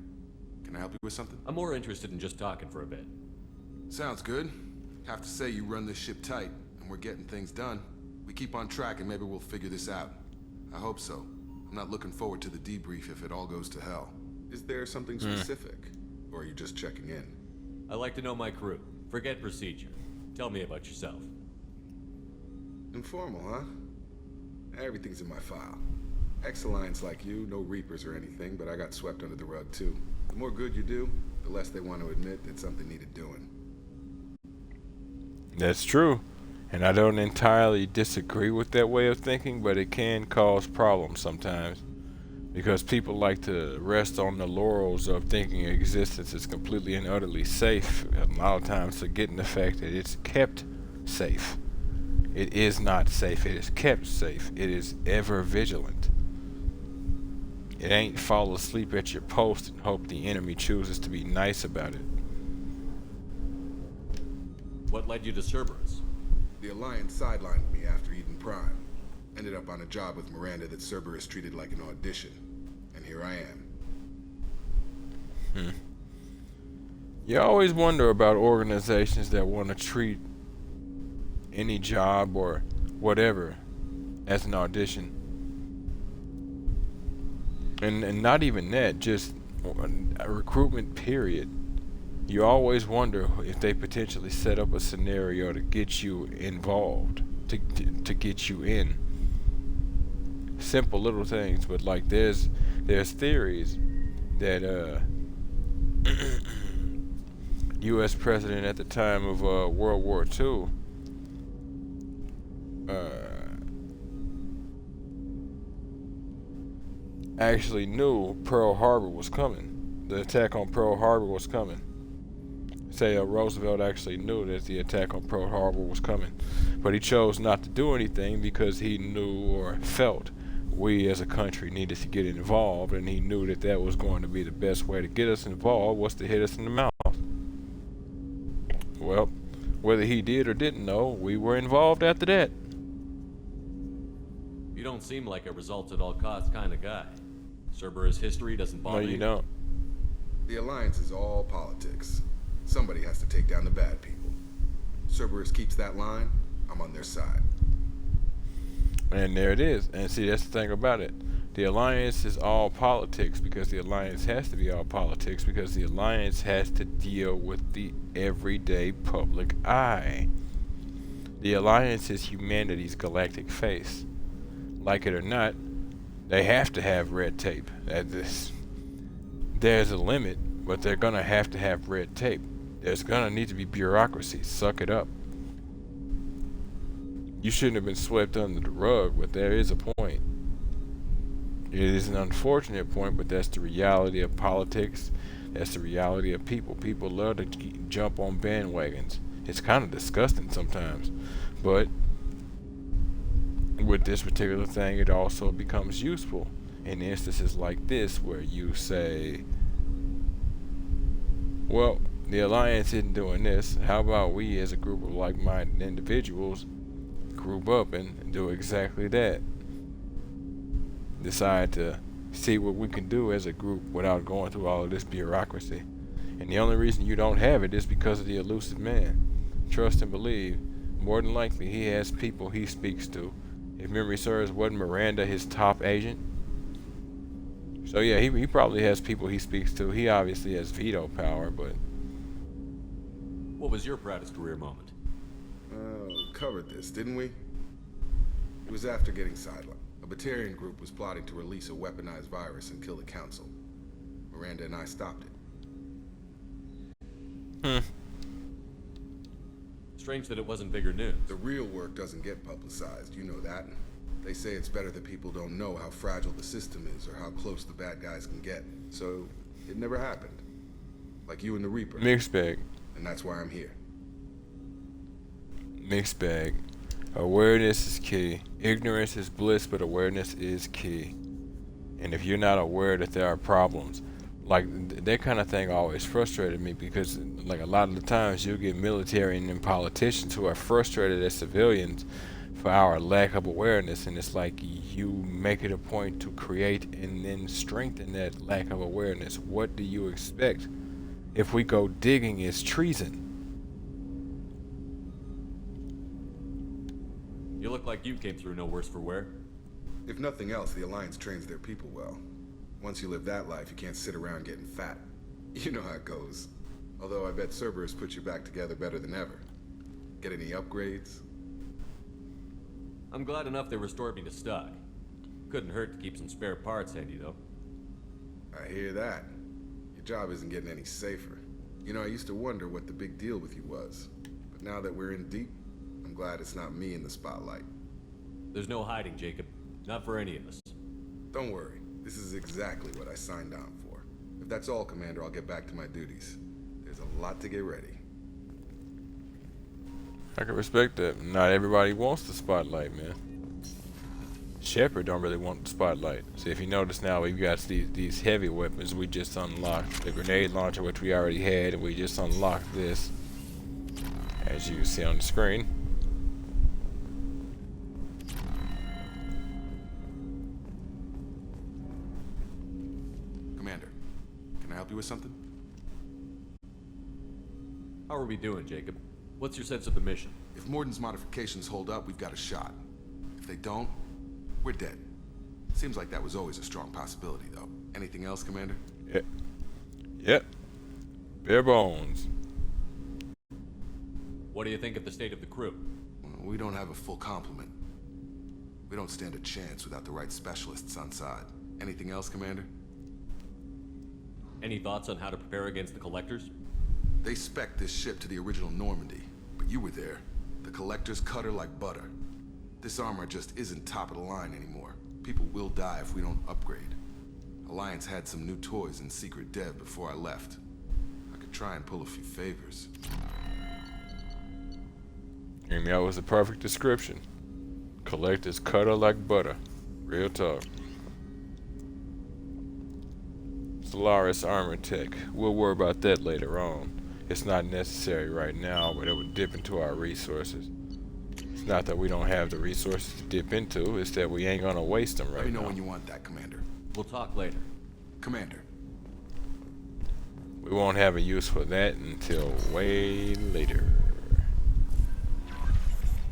can I help you with something? I'm more interested in just talking for a bit. Sounds good. Have to say you run this ship tight, and we're getting things done. We keep on track and maybe we'll figure this out. I hope so. I'm not looking forward to the debrief if it all goes to hell. Is there something specific? Or are you just checking in? I like to know my crew. Forget procedure. Tell me about yourself. Informal, huh? Everything's in my file. Ex-Alliance like you, no Reapers or anything, but I got swept under the rug too. The more good you do, the less they want to admit that something needed doing. That's true. And I don't entirely disagree with that way of thinking, but it can cause problems sometimes. Because people like to rest on the laurels of thinking existence is completely and utterly safe, a lot of times forgetting the fact that it's kept safe. It is not safe, it is kept safe. It is ever vigilant. It ain't fall asleep at your post and hope the enemy chooses to be nice about it. What led you to Cerberus? The Alliance sidelined me after Eden Prime. Ended up on a job with Miranda that Cerberus treated like an audition. And here I am. You always wonder about organizations that want to treat any job or whatever as an audition. And not even that, just a recruitment period. You always wonder if they potentially set up a scenario to get you involved, to get you in. Simple little things, but like there's theories that U.S. president at the time of World War II actually knew Pearl Harbor was coming. The attack on Pearl Harbor was coming. Say Roosevelt actually knew that the attack on Pearl Harbor was coming, but he chose not to do anything because he knew or felt we as a country needed to get involved, and he knew that that was going to be the best way to get us involved was to hit us in the mouth. Well, whether he did or didn't know, we were involved after that. You don't seem like a results at all costs kind of guy. Cerberus history doesn't bother you. No, you don't. The Alliance is all politics. Somebody has to take down the bad people. Cerberus keeps that line, I'm on their side. And there it is. And see, that's the thing about it. The Alliance is all politics because the Alliance has to be all politics because the Alliance has to deal with the everyday public eye. The Alliance is humanity's galactic face. Like it or not, they have to have red tape. There's a limit, but they're gonna have to have red tape. There's gonna need to be bureaucracy. Suck it up. You shouldn't have been swept under the rug, but there is a point. It is an unfortunate point, but that's the reality of politics. That's the reality of people. People love to jump on bandwagons. It's kind of disgusting sometimes, but with this particular thing, it also becomes useful in instances like this where you say, well, the Alliance isn't doing this. How about we as a group of like-minded individuals group up and do exactly that? Decide to see what we can do as a group without going through all of this bureaucracy. And the only reason you don't have it is because of the elusive man. Trust and believe, more than likely he has people he speaks to. If memory serves, wasn't Miranda his top agent? So yeah, he probably has people he speaks to. He obviously has veto power, but... What was your proudest career moment? Covered this, didn't we? It was after getting sidelined. A Batarian group was plotting to release a weaponized virus and kill the Council. Miranda and I stopped it. Strange that it wasn't bigger news. The real work doesn't get publicized, you know that. They say it's better that people don't know how fragile the system is or how close the bad guys can get. So, it never happened. Like you and the Reaper. Mixed bag. And that's why I'm here. Mixed bag. Awareness is key. Ignorance is bliss, but awareness is key. And if you're not aware that there are problems, like that kind of thing always frustrated me, because like a lot of the times you'll get military and then politicians who are frustrated as civilians for our lack of awareness, and it's like you make it a point to create and then strengthen that lack of awareness. What do you expect? If we go digging, it's treason. You look like you came through no worse for wear. If nothing else, the Alliance trains their people well. Once you live that life, you can't sit around getting fat. You know how it goes. Although I bet Cerberus put you back together better than ever. Get any upgrades? I'm glad enough they restored me to stock. Couldn't hurt to keep some spare parts handy, though. I hear that. Your job isn't getting any safer. You know, I used to wonder what the big deal with you was. But now that we're in deep, I'm glad it's not me in the spotlight. There's no hiding, Jacob. Not for any of us. Don't worry. This is exactly what I signed on for. If that's all, Commander, I'll get back to my duties. There's a lot to get ready. I can respect that. Not everybody wants the spotlight, man. Shepard don't really want the spotlight. See, if you notice now, we've got these heavy weapons we just unlocked. The grenade launcher, which we already had, and we just unlocked this, as you can see on the screen. Commander, can I help you with something? How are we doing, Jacob? What's your sense of the mission? If Morden's modifications hold up, we've got a shot. If they don't, we're dead. Seems like that was always a strong possibility, though. Anything else, Commander? Yep. Bare bones. What do you think of the state of the crew? We don't have a full complement. We don't stand a chance without the right specialists on side. Anything else, Commander? Any thoughts on how to prepare against the Collectors? They spec'd this ship to the original Normandy, but you were there. The Collectors cut her like butter. This armor just isn't top of the line anymore. People will die if we don't upgrade. Alliance had some new toys in secret dev before I left. I could try and pull a few favors. I mean, that was the perfect description. Collectors cut her like butter. Real talk. Solaris armor tech. We'll worry about that later on. It's not necessary right now, but it would dip into our resources. It's not that we don't have the resources to dip into, it's that we ain't gonna waste them right now. Let me know when you want that, Commander. We'll talk later. Commander. We won't have a use for that until way later.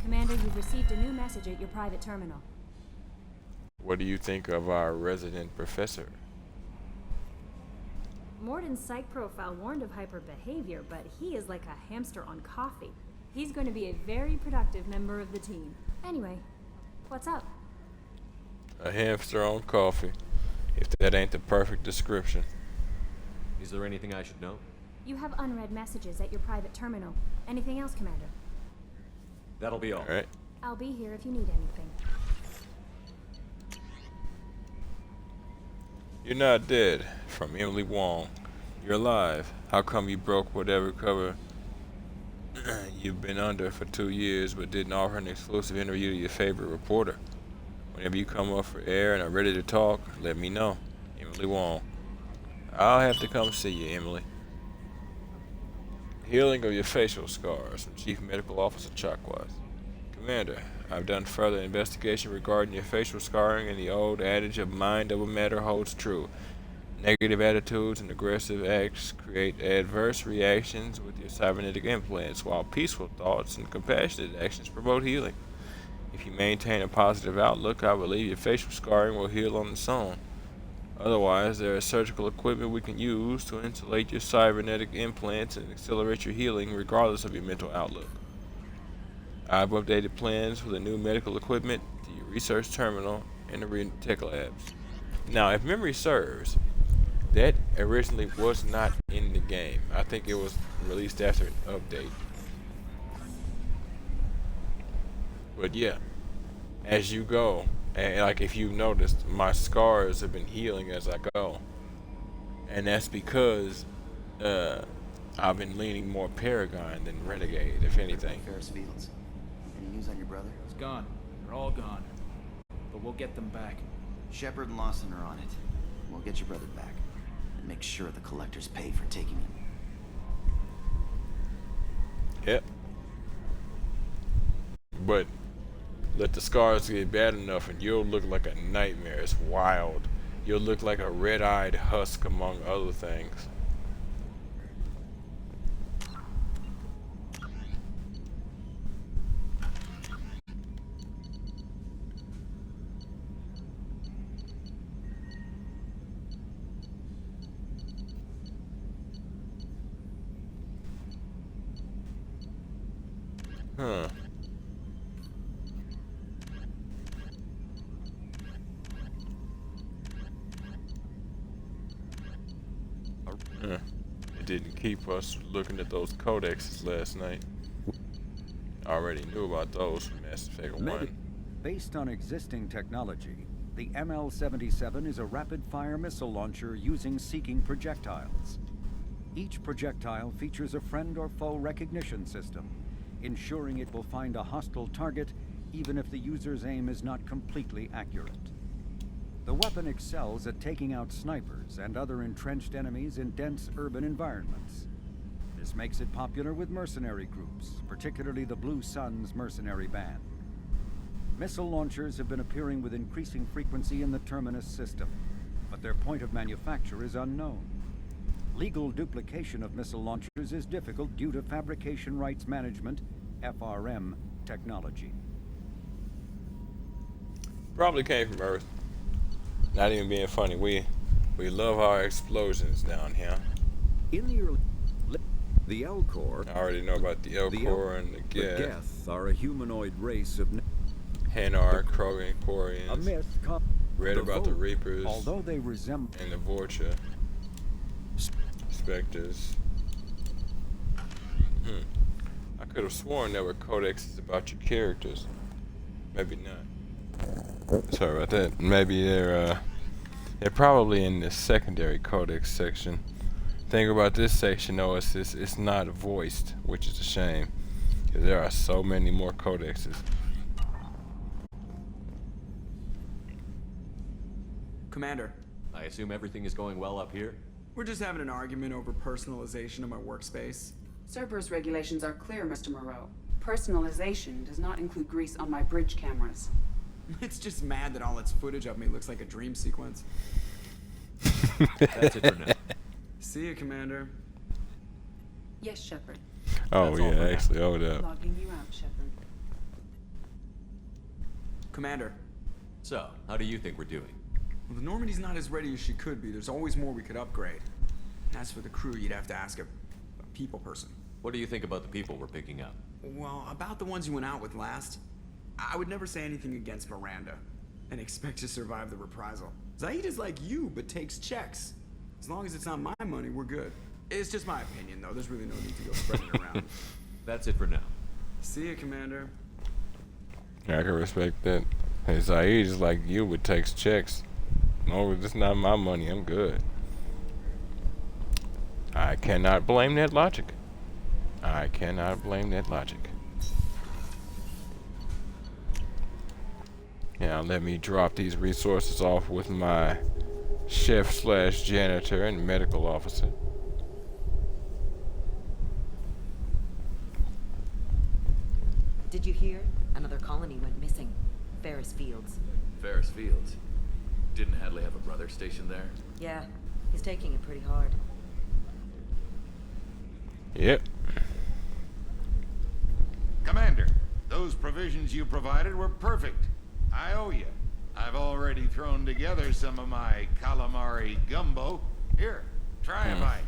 Commander, you've received a new message at your private terminal. What do you think of our resident professor? Morden's psych profile warned of hyper behavior, but he is like a hamster on coffee. He's going to be a very productive member of the team. Anyway, what's up? A hamster on coffee. If that ain't the perfect description. Is there anything I should know? You have unread messages at your private terminal. Anything else, Commander? That'll be all. Alright. I'll be here if you need anything. You're not dead. From Emily Wong. You're alive. How come you broke whatever cover you've been under for 2 years but didn't offer an exclusive interview to your favorite reporter? Whenever you come up for air and are ready to talk, let me know. Emily Wong. I'll have to come see you, Emily. Healing of your facial scars from Chief Medical Officer Chakwas. Commander, I've done further investigation regarding your facial scarring, and the old adage of mind over matter holds true. Negative attitudes and aggressive acts create adverse reactions with your cybernetic implants, while peaceful thoughts and compassionate actions promote healing. If you maintain a positive outlook, I believe your facial scarring will heal on its own. Otherwise, there is surgical equipment we can use to insulate your cybernetic implants and accelerate your healing regardless of your mental outlook. I've updated plans for the new medical equipment to your research terminal and the tech labs. Now, if memory serves, that originally was not in the game. I think it was released after an update. But yeah, as you go, and like if you've noticed, my scars have been healing as I go. And that's because I've been leaning more Paragon than Renegade, if anything. Ferris Fields. to use on your brother? He's gone. They're all gone. But we'll get them back. Shepard and Lawson are on it. We'll get your brother back. And make sure the collectors pay for taking him. Yep. But let the scars get bad enough and you'll look like a nightmare. It's wild. You'll look like a red-eyed husk among other things. Huh. It didn't keep us looking at those codexes last night. Already knew about those from Mass Effect 1. Based on existing technology, the ML-77 is a rapid-fire missile launcher using seeking projectiles. Each projectile features a friend or foe recognition system, ensuring it will find a hostile target even if the user's aim is not completely accurate. The weapon excels at taking out snipers and other entrenched enemies in dense urban environments. This makes it popular with mercenary groups, particularly the Blue Suns mercenary band. Missile launchers have been appearing with increasing frequency in the Terminus system, but their point of manufacture is unknown. Legal duplication of missile launchers is difficult due to Fabrication Rights Management, FRM, technology. Probably came from Earth. Not even being funny. We love our explosions down here. In the early... The Elcor... I already know about the Elcor and the Geth. The Geth are a humanoid race of... Hanar, Krogan, Quarians. A myth... Read about the Reapers. Although they resemble... And the Vorcha. Spectres. I could have sworn there were codexes about your characters. Maybe not. Sorry about that. Maybe they're probably in the secondary codex section. Thing about this section though is it's not voiced, which is a shame, because there are so many more codexes. Commander. I assume everything is going well up here? We're just having an argument over personalization of my workspace. Cerberus regulations are clear, Mr. Moreau. Personalization does not include grease on my bridge cameras. It's just mad that all its footage of me looks like a dream sequence. That's it for now. See you, Commander. Yes, Shepard. Oh yeah, actually, hold up. Logging you out, Shepard. Commander. So, how do you think we're doing? Well, the Normandy's not as ready as she could be. There's always more we could upgrade. As for the crew, you'd have to ask a people person. What do you think about the people we're picking up? Well, about the ones you went out with last, I would never say anything against Miranda and expect to survive the reprisal. Zaid is like you, but takes checks. As long as it's not my money, we're good. It's just my opinion, though. There's really no need to go spreading it around. That's it for now. See you, Commander. I can respect that. Hey, Zaid is like you, but takes checks. No, it's not my money. I'm good. I cannot blame that logic. I cannot blame that logic. Now let me drop these resources off with my chef/janitor and medical officer. Did you hear? Another colony went missing. Ferris Fields. Ferris Fields? Didn't Hadley have a brother stationed there? Yeah, he's taking it pretty hard. Yep. Commander, those provisions you provided were perfect. I owe you. I've already thrown together some of my calamari gumbo. Here, try a bite.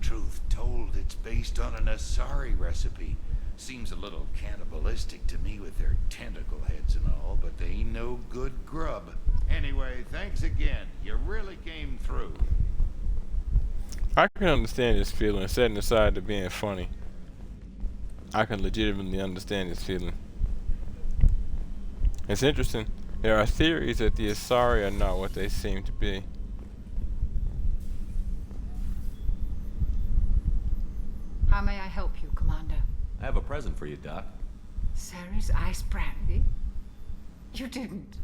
Truth told, it's based on an Asari recipe. Seems a little cannibalistic to me with their tentacle heads and all, but they ain't no good grub. Anyway, thanks again. You really came through. I can understand his feeling, setting aside to being funny. I can legitimately understand his feeling. It's interesting. There are theories that the Asari are not what they seem to be. How may I help you, Commander? I have a present for you, Doc. Sarah's ice brandy? You didn't.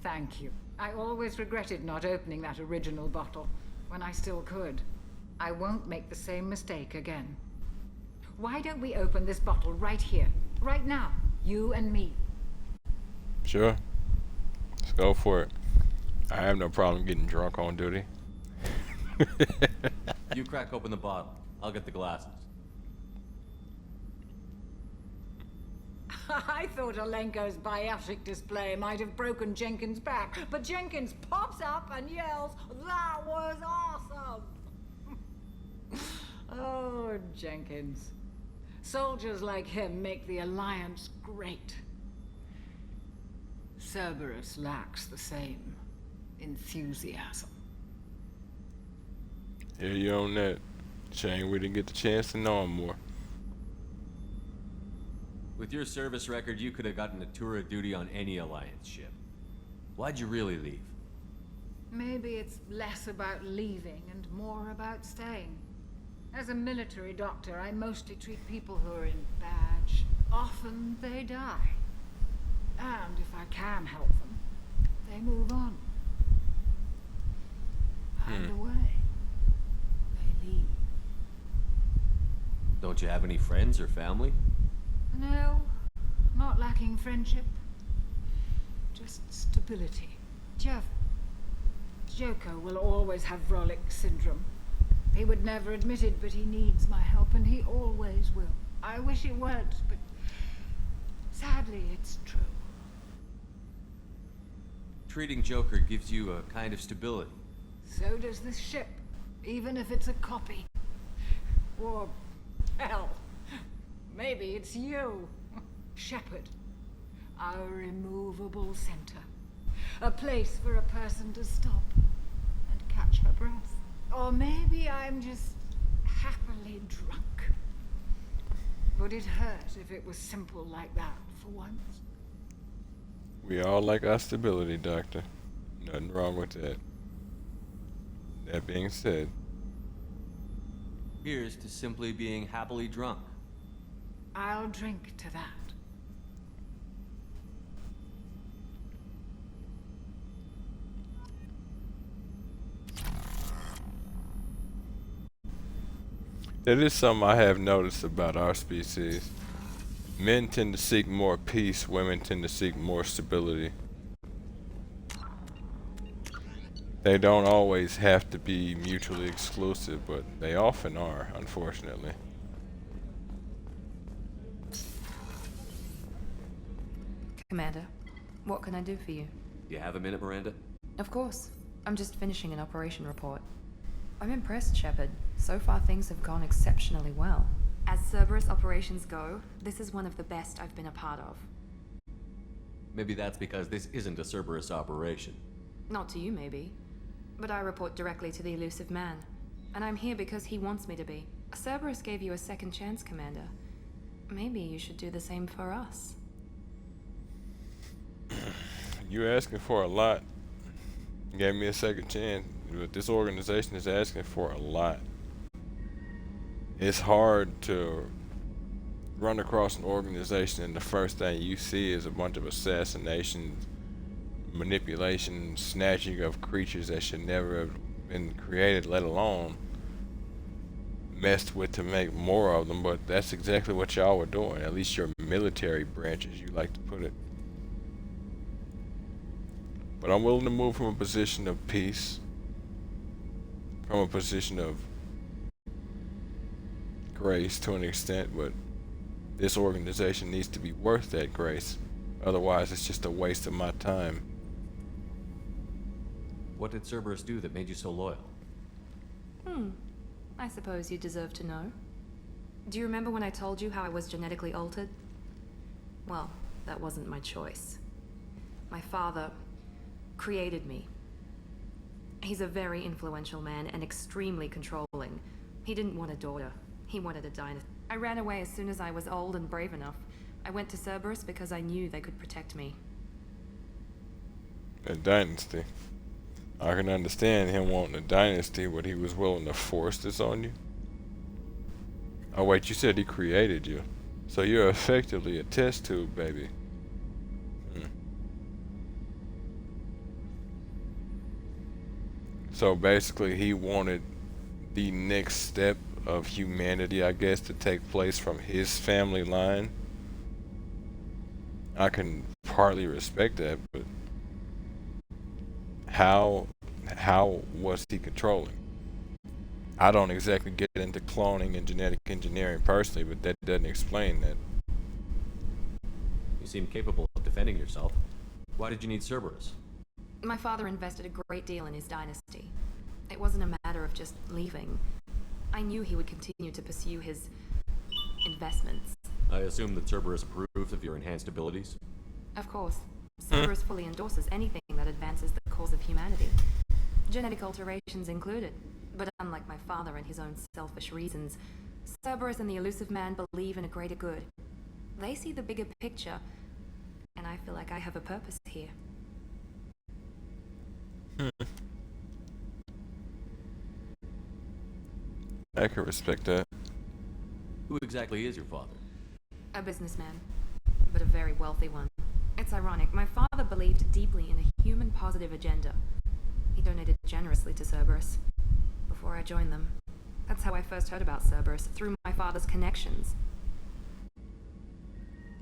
Thank you. I always regretted not opening that original bottle when I still could. I won't make the same mistake again. Why don't we open this bottle right here, right now, you and me? Sure. Let's go for it. I have no problem getting drunk on duty. You crack open the bottle. I'll get the glasses. I thought Alenko's biotic display might have broken Jenkins' back, but Jenkins pops up and yells, "That was awesome!" Oh, Jenkins. Soldiers like him make the Alliance great. Cerberus lacks the same enthusiasm. Yeah, you own that. Shame we didn't get the chance to know him more. With your service record, you could have gotten a tour of duty on any Alliance ship. Why'd you really leave? Maybe it's less about leaving and more about staying. As a military doctor, I mostly treat people who are in badge. Often they die. And if I can help them, they move on. And away. They leave. Don't you have any friends or family? No, not lacking friendship. Just stability. Joko will always have Vrolic syndrome. He would never admit it, but he needs my help, and he always will. I wish it weren't, but sadly, it's true. Treating Joker gives you a kind of stability. So does this ship, even if it's a copy. Or, hell, maybe it's you, Shepard. Our immovable center. A place for a person to stop and catch her breath. Or maybe I'm just happily drunk. Would it hurt if it was simple like that for once? We all like our stability, Doctor. Nothing wrong with that. That being said, Here's to simply being happily drunk. I'll drink to that. that is something I have noticed about our species. Men tend to seek more peace, women tend to seek more stability. They don't always have to be mutually exclusive, but they often are, unfortunately. Commander, what can I do for you? Do you have a minute, Miranda? Of course. I'm just finishing an operation report. I'm impressed, Shepard. So far things have gone exceptionally well. As Cerberus operations go, this is one of the best I've been a part of. Maybe that's because this isn't a Cerberus operation. Not to you, maybe. But I report directly to the Elusive Man. And I'm here because he wants me to be. Cerberus gave you a second chance, Commander. Maybe you should do the same for us. You're asking for a lot. You gave me a second chance, but this organization is asking for a lot. It's hard to run across an organization and the first thing you see is a bunch of assassinations, manipulation, snatching of creatures that should never have been created, let alone messed with to make more of them. But that's exactly what y'all were doing, at least your military branch, as you like to put it. But I'm willing to move from a position of peace, from a position of grace to an extent, but this organization needs to be worth that grace. Otherwise, it's just a waste of my time. What did Cerberus do that made you so loyal? I suppose you deserve to know. Do you remember when I told you how I was genetically altered? Well, that wasn't my choice. My father created me. He's a very influential man and extremely controlling. He didn't want a daughter. He wanted a dynasty. I ran away as soon as I was old and brave enough. I went to Cerberus because I knew they could protect me. A dynasty. I can understand him wanting a dynasty, but he was willing to force this on you? Oh wait, you said he created you. So you're effectively a test tube, baby. So basically he wanted the next step of humanity, I guess, to take place from his family line. I can partly respect that, but how was he controlling? I don't exactly get into cloning and genetic engineering personally, but that doesn't explain that. You seem capable of defending yourself. Why did you need Cerberus? My father invested a great deal in his dynasty. It wasn't a matter of just leaving. I knew he would continue to pursue his investments. I assume that Cerberus approves of your enhanced abilities? Of course. Cerberus fully endorses anything that advances the cause of humanity. Genetic alterations included. But unlike my father and his own selfish reasons, Cerberus and the Elusive Man believe in a greater good. They see the bigger picture, and I feel like I have a purpose here. I can respect that. Who exactly is your father? A businessman, but a very wealthy one. It's ironic, my father believed deeply in a human-positive agenda. He donated generously to Cerberus before I joined them. That's how I first heard about Cerberus, through my father's connections.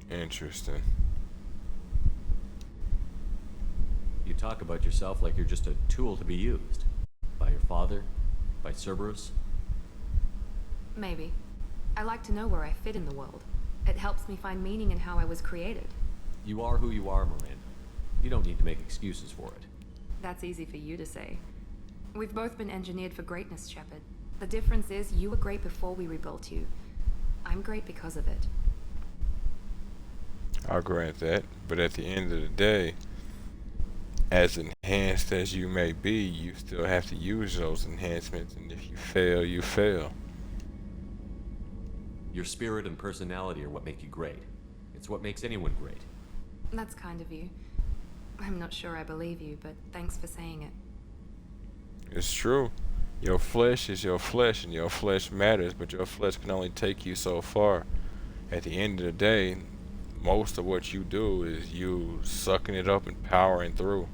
Interesting. You talk about yourself like you're just a tool to be used. By your father? By Cerberus? Maybe. I like to know where I fit in the world. It helps me find meaning in how I was created. You are who you are, Miranda. You don't need to make excuses for it. That's easy for you to say. We've both been engineered for greatness, Shepard. The difference is you were great before we rebuilt you. I'm great because of it. I'll grant that, but at the end of the day, as enhanced as you may be, you still have to use those enhancements, and if you fail, you fail. Your spirit and personality are what make you great. It's what makes anyone great. That's kind of you. I'm not sure I believe you, but thanks for saying it. It's true. Your flesh is your flesh, and your flesh matters, but your flesh can only take you so far. At the end of the day, most of what you do is you sucking it up and powering through.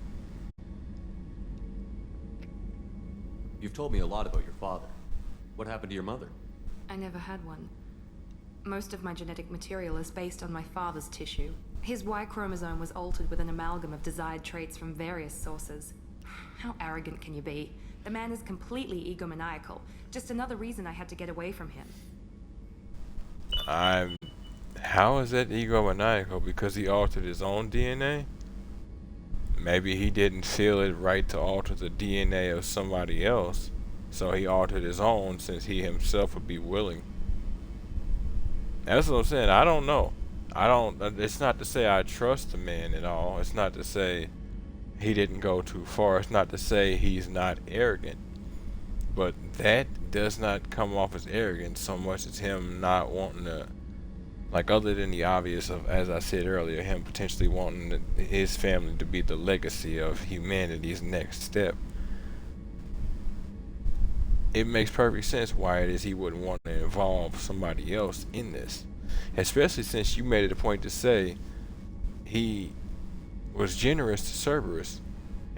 You've told me a lot about your father. What happened to your mother? I never had one. Most of my genetic material is based on my father's tissue. His Y chromosome was altered with an amalgam of desired traits from various sources. How arrogant can you be? The man is completely egomaniacal. Just another reason I had to get away from him. How is that egomaniacal? Because he altered his own DNA? Maybe he didn't feel it right to alter the DNA of somebody else, so he altered his own since he himself would be willing. That's what I'm saying. I don't know. It's not to say I trust the man at all. It's not to say he didn't go too far. It's not to say he's not arrogant. But that does not come off as arrogance so much as him not wanting to, like, other than the obvious of, as I said earlier, him potentially wanting his family to be the legacy of humanity's next step. It makes perfect sense why it is he wouldn't want to involve somebody else in this. Especially since you made it a point to say he was generous to Cerberus.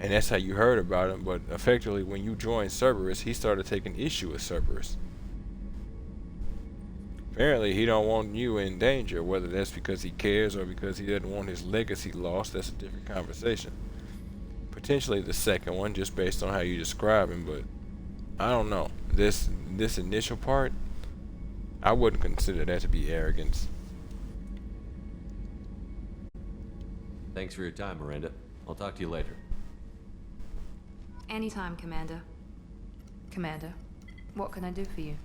And that's how you heard about him, but effectively when you joined Cerberus, he started taking issue with Cerberus. Apparently he don't want you in danger, whether that's because he cares or because he doesn't want his legacy lost. That's a different conversation. Potentially the second one, just based on how you describe him, but I don't know. This initial part, I wouldn't consider that to be arrogance. Thanks for your time, Miranda. I'll talk to you later. Anytime, Commander. Commander, what can I do for you?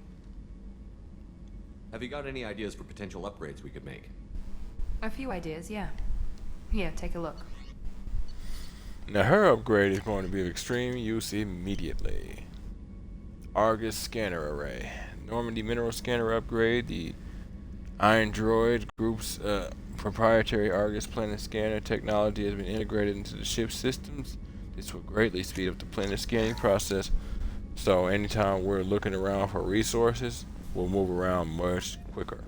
Have you got any ideas for potential upgrades we could make? A few ideas, yeah. Here, take a look. Now her upgrade is going to be of extreme use immediately. Argus Scanner Array. Normandy Mineral Scanner upgrade. The Iron Droid Group's proprietary Argus Planet Scanner technology has been integrated into the ship's systems. This will greatly speed up the planet scanning process. So anytime we're looking around for resources, will move around much quicker,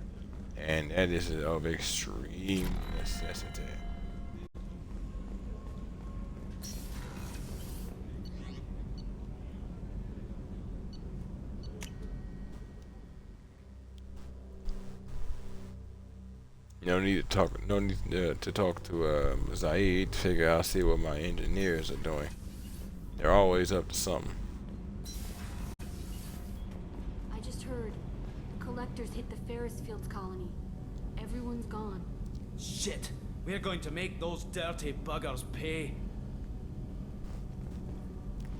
and that is of extreme necessity. No need to talk. No need to talk to Zaid to figure out, see what my engineers are doing. They're always up to something. I just heard the collectors hit the Ferris Fields colony. Everyone's gone. Shit! We're going to make those dirty buggers pay.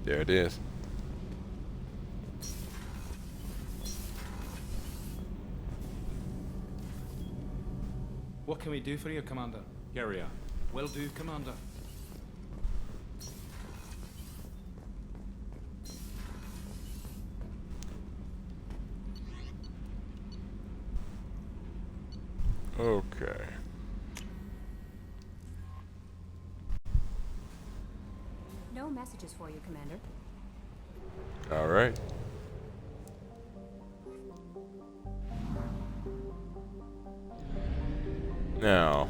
There it is. What can we do for you, Commander? Carry on. Will do, Commander. Okay. No messages for you, Commander. All right. Now,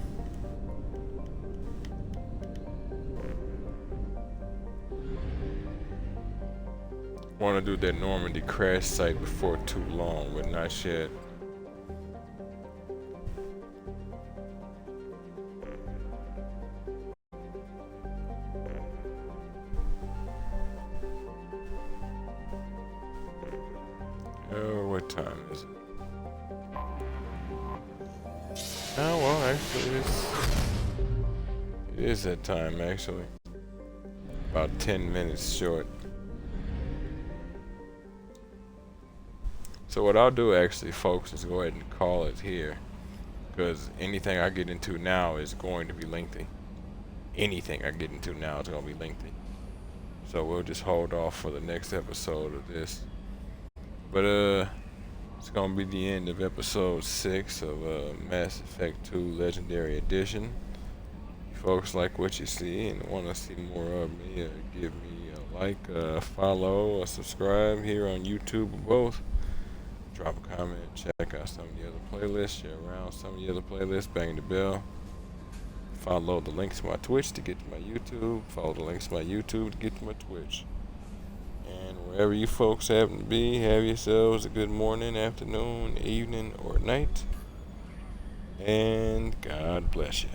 want to do that Normandy crash site before too long, but not yet. Oh, what time is it? Oh, well, actually, it is that time, actually. About 10 minutes short. So what I'll do, actually, folks, is go ahead and call it here. Because anything I get into now is going to be lengthy. Anything I get into now is going to be lengthy. So we'll just hold off for the next episode of this. But, it's gonna be the end of episode 6 of Mass Effect 2 Legendary Edition. If folks like what you see and want to see more of me, give me a like, follow, or subscribe here on YouTube or both. Drop a comment, check out some of the other playlists, share around some of the other playlists, bang the bell. Follow the links to my Twitch to get to my YouTube. Follow the links to my YouTube to get to my Twitch. And wherever you folks happen to be, have yourselves a good morning, afternoon, evening, or night. And God bless you.